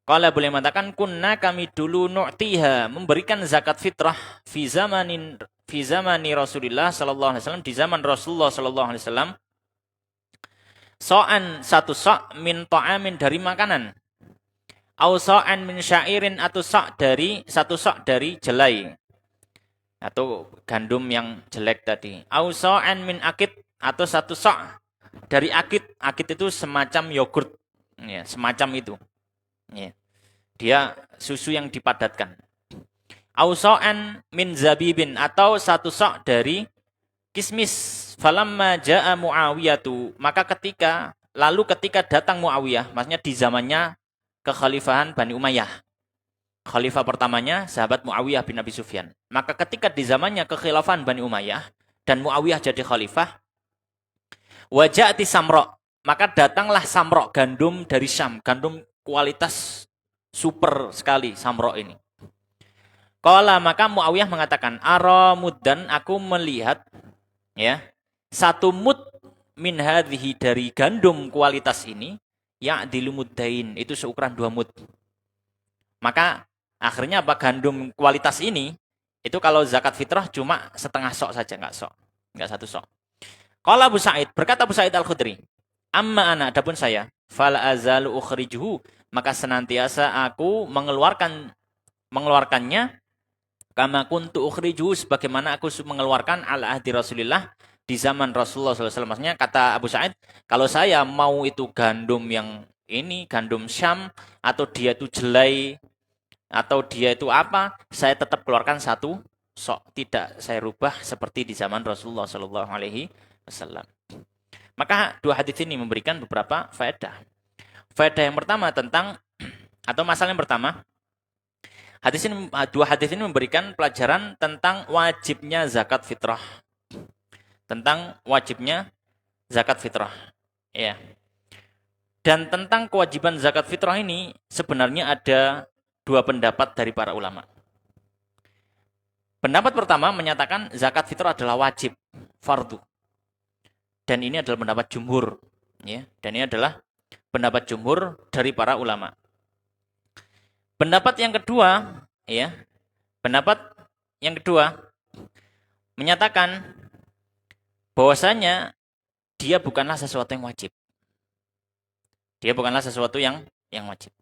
qala, boleh mengatakan, kunna, kami dulu, nu'tiha, memberikan zakat fitrah fi zamani Rasulullah sallallahu alaihi wasallam, di zaman Rasulullah sallallahu alaihi wasallam, so'an, satu so' min ta'amin, dari makanan, au so'an min syairin, atau satu so' dari jelai atau gandum yang jelek tadi, au so'an min akid, atau satu so' dari akid. Akid itu semacam yogurt, ya, semacam itu, ya. Dia susu yang dipadatkan. Au so'an min zabibin, atau satu so' dari kismis. Falamma ja'a Muawiyatu, maka ketika datang Muawiyah, maksudnya di zamannya kekhalifahan Bani Umayyah, khalifah pertamanya sahabat Muawiyah bin Abi Sufyan. Maka ketika di zamannya kekhilafahan Bani Umayyah dan Muawiyah jadi khalifah, waja'ati samro, maka datanglah samro, gandum dari Syam, gandum kualitas super sekali samro ini. Qala, maka Muawiyah mengatakan, ara muddan, aku melihat, ya, satu mud min hadhihi, dari gandum kualitas ini, ya'dilu muddain, itu seukuran 2 mud. Maka akhirnya apa, gandum kualitas ini itu kalau zakat fitrah cuma setengah sok saja, enggak satu sok. Qala Abu Sa'id, berkata Abu Sa'id Al-Khudri, amma ana, adapun saya, fala azalu ukhrijuhu, maka senantiasa aku mengeluarkannya, kama kuntu ukhrijuhu, sebagaimana aku mengeluarkan ala ahdi Rasulillah, di zaman Rasulullah SAW. Maksudnya kata Abu Sa'id, kalau saya mau itu gandum yang ini, gandum Syam, atau dia itu jelai, atau dia itu apa, saya tetap keluarkan satu sok, tidak saya rubah seperti di zaman Rasulullah SAW. Maka dua hadis ini memberikan beberapa faedah. Faedah yang pertama tentang, atau masalah yang pertama, dua hadis ini memberikan pelajaran tentang wajibnya zakat fitrah. Tentang wajibnya zakat fitrah, ya. Dan tentang kewajiban zakat fitrah ini sebenarnya ada 2 pendapat dari para ulama. Pendapat pertama menyatakan zakat fitrah adalah wajib, fardu. Dan ini adalah pendapat jumhur, ya. Dan ini adalah pendapat jumhur dari para ulama. Pendapat yang kedua, ya. Pendapat yang kedua menyatakan bahwasanya dia bukanlah sesuatu yang wajib. Dia bukanlah sesuatu yang wajib.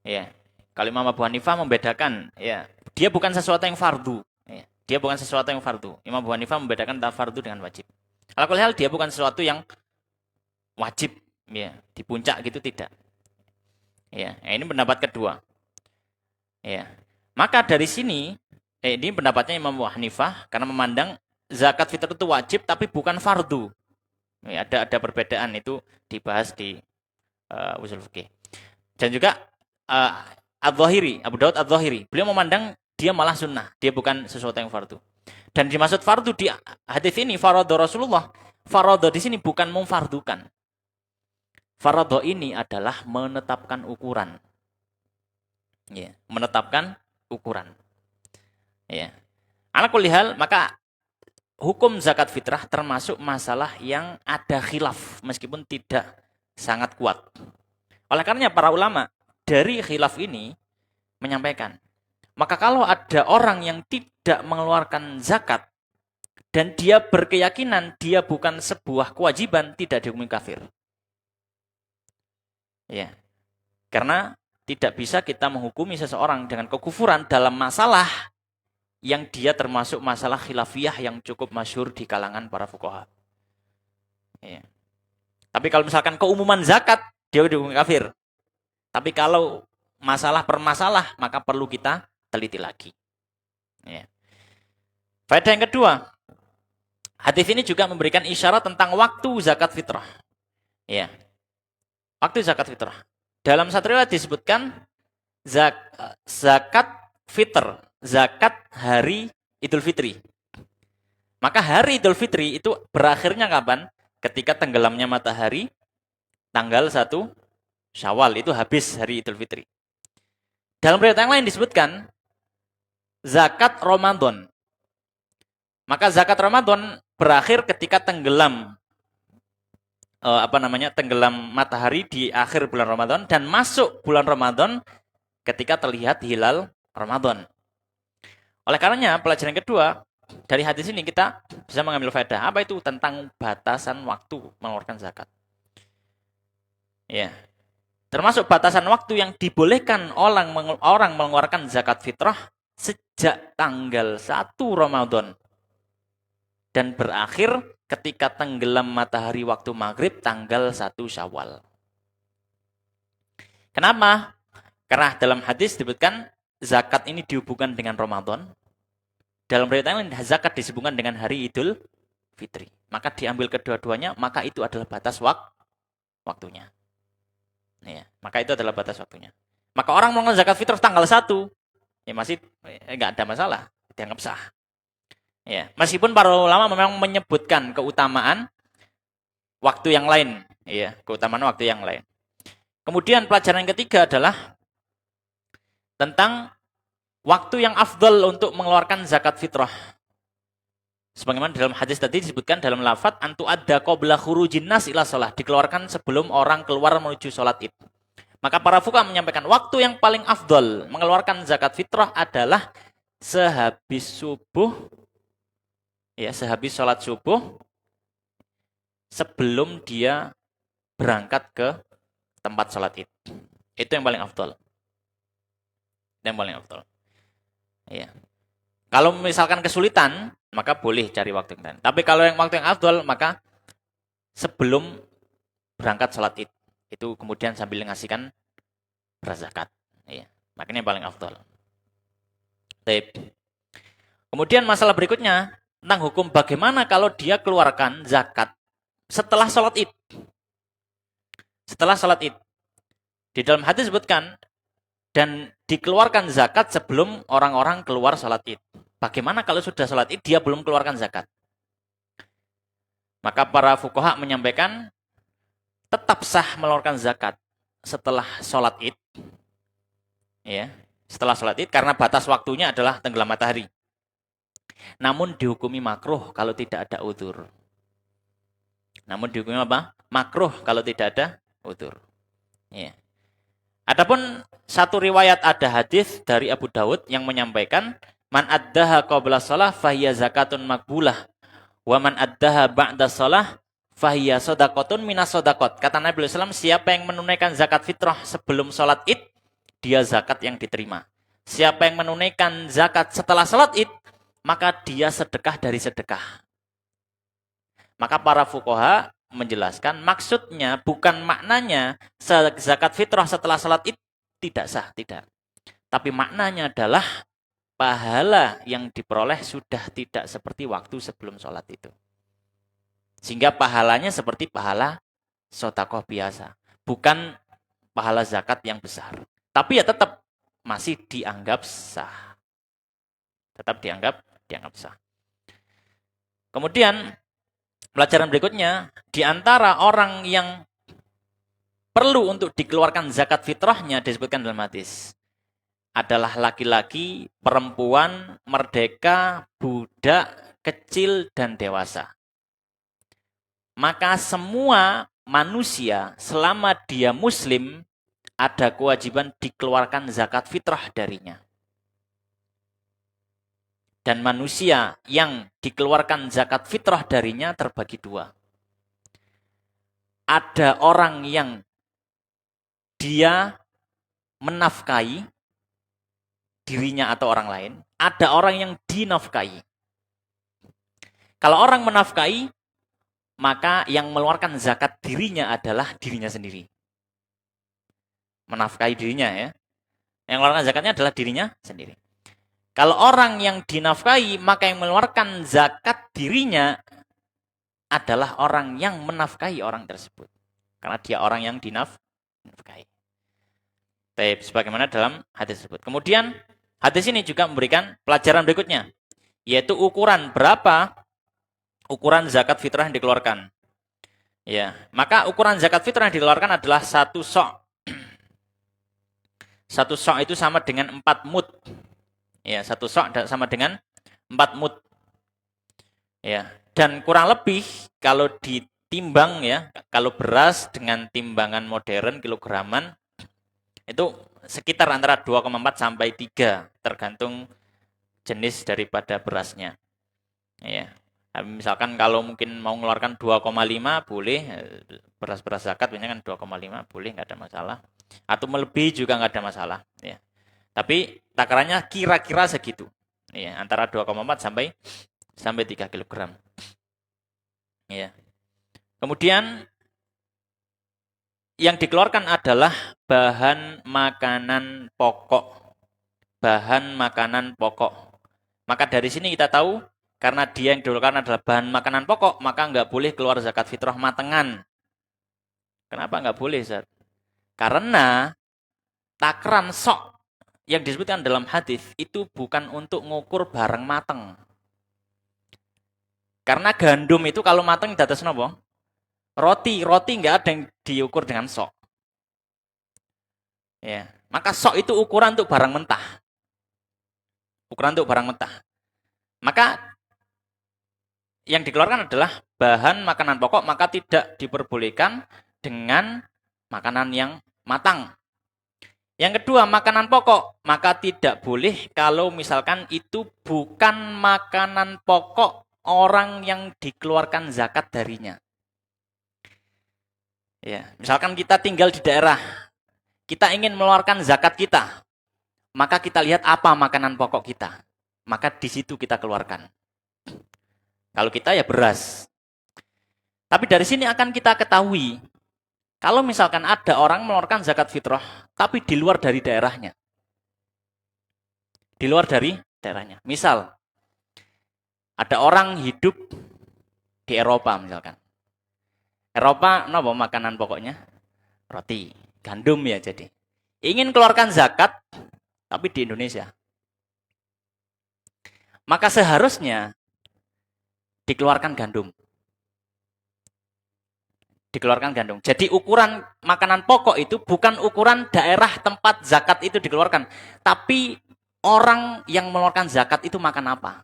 Ya. Kalau Imam Abu Hanifah membedakan, ya, dia bukan sesuatu yang fardu. Ya. Dia bukan sesuatu yang fardu. Imam Abu Hanifah membedakan antara fardu dengan wajib. Kalau hal dia bukan sesuatu yang wajib, ya, di puncak gitu, tidak. Ya, ini pendapat kedua. Ya. Maka dari sini, ini pendapatnya Imam Abu Hanifah karena memandang zakat fitrah itu wajib tapi bukan fardu. Ya, ada perbedaan, itu dibahas di usul fikih. Dan juga Adz-Dzahiri, Abu Daud Adz-Dzahiri, beliau memandang dia malah sunnah, dia bukan sesuatu yang fardu. Dan dimaksud fardu di hadis ini, faradha Rasulullah. Faradha di sini bukan memfardukan. Faradha ini adalah menetapkan ukuran. Ya, menetapkan ukuran. Ya. Ala kulli hal, maka hukum zakat fitrah termasuk masalah yang ada khilaf meskipun tidak sangat kuat. Oleh karenanya para ulama dari khilaf ini menyampaikan, maka kalau ada orang yang tidak mengeluarkan zakat dan dia berkeyakinan dia bukan sebuah kewajiban, tidak dihukumi kafir. Ya. Karena tidak bisa kita menghukumi seseorang dengan kekufuran dalam masalah yang dia termasuk masalah khilafiyah yang cukup masyhur di kalangan para fuqaha. Ya. Tapi kalau misalkan keumuman zakat, dia dihukumi kafir. Tapi kalau masalah per masalah, maka perlu kita teliti lagi. Ya. Faedah yang kedua, hadis ini juga memberikan isyarat tentang waktu zakat fitrah. Ya. Waktu zakat fitrah. Dalam satu riwayat disebutkan zakat fitr, zakat hari Idul Fitri. Maka hari Idul Fitri itu berakhirnya kapan? Ketika tenggelamnya matahari tanggal 1 Syawal, itu habis hari Idul Fitri. Dalam riwayat yang lain disebutkan zakat Ramadan. Maka zakat Ramadan berakhir ketika tenggelam tenggelam matahari di akhir bulan Ramadan dan masuk bulan Ramadan ketika terlihat hilal Ramadan. Oleh karenanya pelajaran kedua dari hadis ini kita bisa mengambil faedah apa itu tentang batasan waktu mengeluarkan zakat. Ya. Termasuk batasan waktu yang dibolehkan orang mengeluarkan zakat fitrah sejak tanggal 1 Ramadan dan berakhir ketika tenggelam matahari waktu maghrib tanggal 1 Syawal. Kenapa? Karena dalam hadis disebutkan zakat ini dihubungkan dengan Ramadan. Dalam riwayat lain zakat disebutkan dengan hari Idul Fitri. Maka diambil kedua-duanya, maka itu adalah batas waktunya. Ya, maka itu adalah batas waktunya. Maka orang mengeluarkan zakat fitrah tanggal 1, ya masih enggak ada masalah, dianggap sah. Ya, meskipun para ulama memang menyebutkan keutamaan waktu yang lain, ya, keutamaan waktu yang lain. Kemudian pelajaran yang ketiga adalah tentang waktu yang afdal untuk mengeluarkan zakat fitrah. Sebagaimana dalam hadis tadi disebutkan dalam lafaz antu adda qabla khurujin nas ila shalah, dikeluarkan sebelum orang keluar menuju salat Id. Maka para fuqaha menyampaikan waktu yang paling afdal mengeluarkan zakat fitrah adalah sehabis subuh, ya, sehabis sholat subuh sebelum dia berangkat ke tempat sholat Id. Itu yang paling afdal. Yang paling afdal. Ya. Kalau misalkan kesulitan, maka boleh cari waktu yang lain. Tapi kalau yang waktu yang afdal, maka sebelum berangkat sholat Id. Itu kemudian sambil ngasihkan berzakat. Ya. Makanya yang paling afdal. Baik. Kemudian masalah berikutnya tentang hukum bagaimana kalau dia keluarkan zakat setelah sholat Id. Setelah sholat Id. Di dalam hadis disebutkan dan dikeluarkan zakat sebelum orang-orang keluar sholat Id. Bagaimana kalau sudah sholat Id dia belum keluarkan zakat? Maka para fuqaha menyampaikan tetap sah mengeluarkan zakat setelah sholat Id. Ya, setelah sholat Id karena batas waktunya adalah tenggelam matahari. Namun dihukumi makruh kalau tidak ada udzur. Namun dihukumi apa? Makruh kalau tidak ada udzur. Ya. Adapun satu riwayat ada hadis dari Abu Dawud yang menyampaikan man addaha qabla shalah fahiya zakatun makbulah wa man addaha ba'da shalah fahiya shadaqatun minas shadaqat. Kata Nabi sallallahu alaihi wasallam, siapa yang menunaikan zakat fitrah sebelum salat Id, dia zakat yang diterima. Siapa yang menunaikan zakat setelah salat Id, maka dia sedekah dari sedekah. Maka para fuqaha menjelaskan maksudnya bukan maknanya zakat fitrah setelah salat Id tidak sah, tidak. Tapi maknanya adalah pahala yang diperoleh sudah tidak seperti waktu sebelum sholat itu. Sehingga pahalanya seperti pahala sedekah biasa, bukan pahala zakat yang besar. Tapi ya tetap masih dianggap sah. Tetap dianggap sah. Kemudian pelajaran berikutnya, di antara orang yang perlu untuk dikeluarkan zakat fitrahnya disebutkan dalam hadis adalah laki-laki, perempuan, merdeka, budak, kecil, dan dewasa. Maka semua manusia selama dia muslim ada kewajiban dikeluarkan zakat fitrah darinya. Dan manusia yang dikeluarkan zakat fitrah darinya terbagi dua. Ada orang yang dia menafkahi dirinya atau orang lain. Ada orang yang dinafkahi. Kalau orang menafkahi, maka yang mengeluarkan zakat dirinya adalah dirinya sendiri. Menafkahi dirinya ya. Yang mengeluarkan zakatnya adalah dirinya sendiri. Kalau orang yang dinafkahi, maka yang mengeluarkan zakat dirinya adalah orang yang menafkahi orang tersebut. Karena dia orang yang dinafkahi. Sebagaimana dalam hadis tersebut. Kemudian hadis ini juga memberikan pelajaran berikutnya. Yaitu ukuran berapa ukuran zakat fitrah yang dikeluarkan. Ya, maka ukuran zakat fitrah yang dikeluarkan adalah 1 sok. 1 sok itu sama dengan 4 mud. Ya, 1 sok sama dengan 4 mud. Ya, dan kurang lebih kalau ditimbang ya, kalau beras dengan timbangan modern kilograman itu sekitar antara 2,4 sampai 3 tergantung jenis daripada berasnya. Ya. Misalkan kalau mungkin mau mengeluarkan 2,5 boleh, beras-beras zakat biasanya kan 2,5 boleh, nggak ada masalah. Atau melebihi juga nggak ada masalah. Ya. Tapi takarannya kira-kira segitu. Ya, antara 2,4 sampai 3 kilogram. Ya. Kemudian yang dikeluarkan adalah bahan makanan pokok. Bahan makanan pokok. Maka dari sini kita tahu, karena dia yang dikeluarkan adalah bahan makanan pokok, maka nggak boleh keluar zakat fitrah matengan. Kenapa nggak boleh, Zat? Karena takaran sok yang disebutkan dalam hadis itu bukan untuk ngukur barang mateng. Karena gandum itu kalau mateng di atas nopo? Roti nggak ada yang diukur dengan sok. Ya, maka sok itu ukuran untuk barang mentah. Ukuran untuk barang mentah. Maka yang dikeluarkan adalah bahan makanan pokok, maka tidak diperbolehkan dengan makanan yang matang. Yang kedua, makanan pokok, maka tidak boleh kalau misalkan itu bukan makanan pokok orang yang dikeluarkan zakat darinya. Ya, misalkan kita tinggal di daerah, kita ingin mengeluarkan zakat kita, maka kita lihat apa makanan pokok kita, maka di situ kita keluarkan. Kalau kita ya beras. Tapi dari sini akan kita ketahui, kalau misalkan ada orang mengeluarkan zakat fitrah, tapi di luar dari daerahnya. Di luar dari daerahnya. Misal, ada orang hidup di Eropa misalkan. Eropa, apa makanan pokoknya? Roti, gandum ya jadi. Ingin keluarkan zakat, tapi di Indonesia. Maka seharusnya dikeluarkan gandum. Dikeluarkan gandum. Jadi ukuran makanan pokok itu bukan ukuran daerah tempat zakat itu dikeluarkan, tapi orang yang mengeluarkan zakat itu makan apa?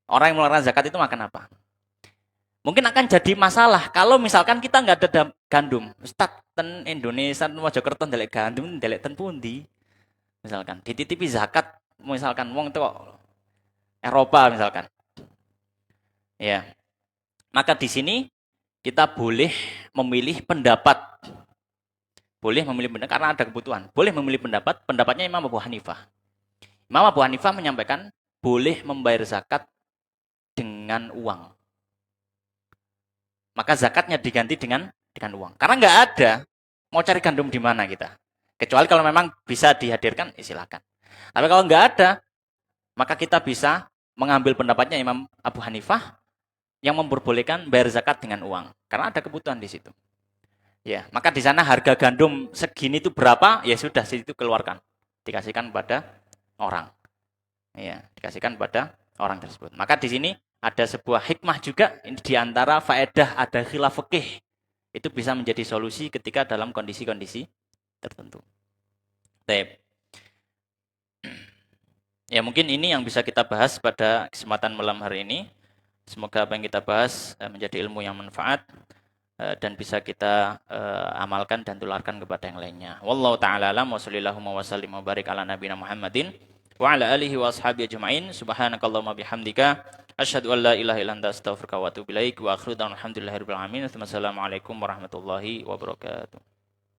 Orang yang mengeluarkan zakat itu makan apa? Mungkin akan jadi masalah kalau misalkan kita nggak ada gandum. Ustaz, ten Indonesia, Mojokerto ndelek gandum, ndelek ten pundi? Misalkan dititipi zakat, misalkan wong itu Eropa misalkan. Ya. Maka di sini kita boleh memilih pendapat. Boleh memilih pendapat karena ada kebutuhan. Boleh memilih pendapat, pendapatnya Imam Abu Hanifah. Imam Abu Hanifah menyampaikan boleh membayar zakat dengan uang. Maka zakatnya diganti dengan uang. Karena nggak ada, mau cari gandum di mana kita? Kecuali kalau memang bisa dihadirkan, silakan. Tapi kalau nggak ada, maka kita bisa mengambil pendapatnya Imam Abu Hanifah yang memperbolehkan bayar zakat dengan uang. Karena ada kebutuhan di situ. Ya, maka di sana harga gandum segini itu berapa? Ya sudah, situ keluarkan. Dikasihkan pada orang. Ya, dikasihkan pada orang tersebut. Maka di sini ada sebuah hikmah juga ini di antara faedah ada khilaf fikih. Itu bisa menjadi solusi ketika dalam kondisi-kondisi tertentu. Baik. Ya, mungkin ini yang bisa kita bahas pada kesempatan malam hari ini. Semoga apa yang kita bahas menjadi ilmu yang manfaat dan bisa kita amalkan dan tularkan kepada yang lainnya. Wallahu taala alam wa sallallahu wa sallim wa barik ala nabiyina Muhammadin wa ala alihi wa ashabihi ajmain. Subhanakallahumma bihamdika asyhadu an la ilaha illa anta astaghfiruka wa atubu ilaik wa akhiru da'wana alhamdulillahirabbil alamin. Wassalamualaikum warahmatullahi wabarakatuh.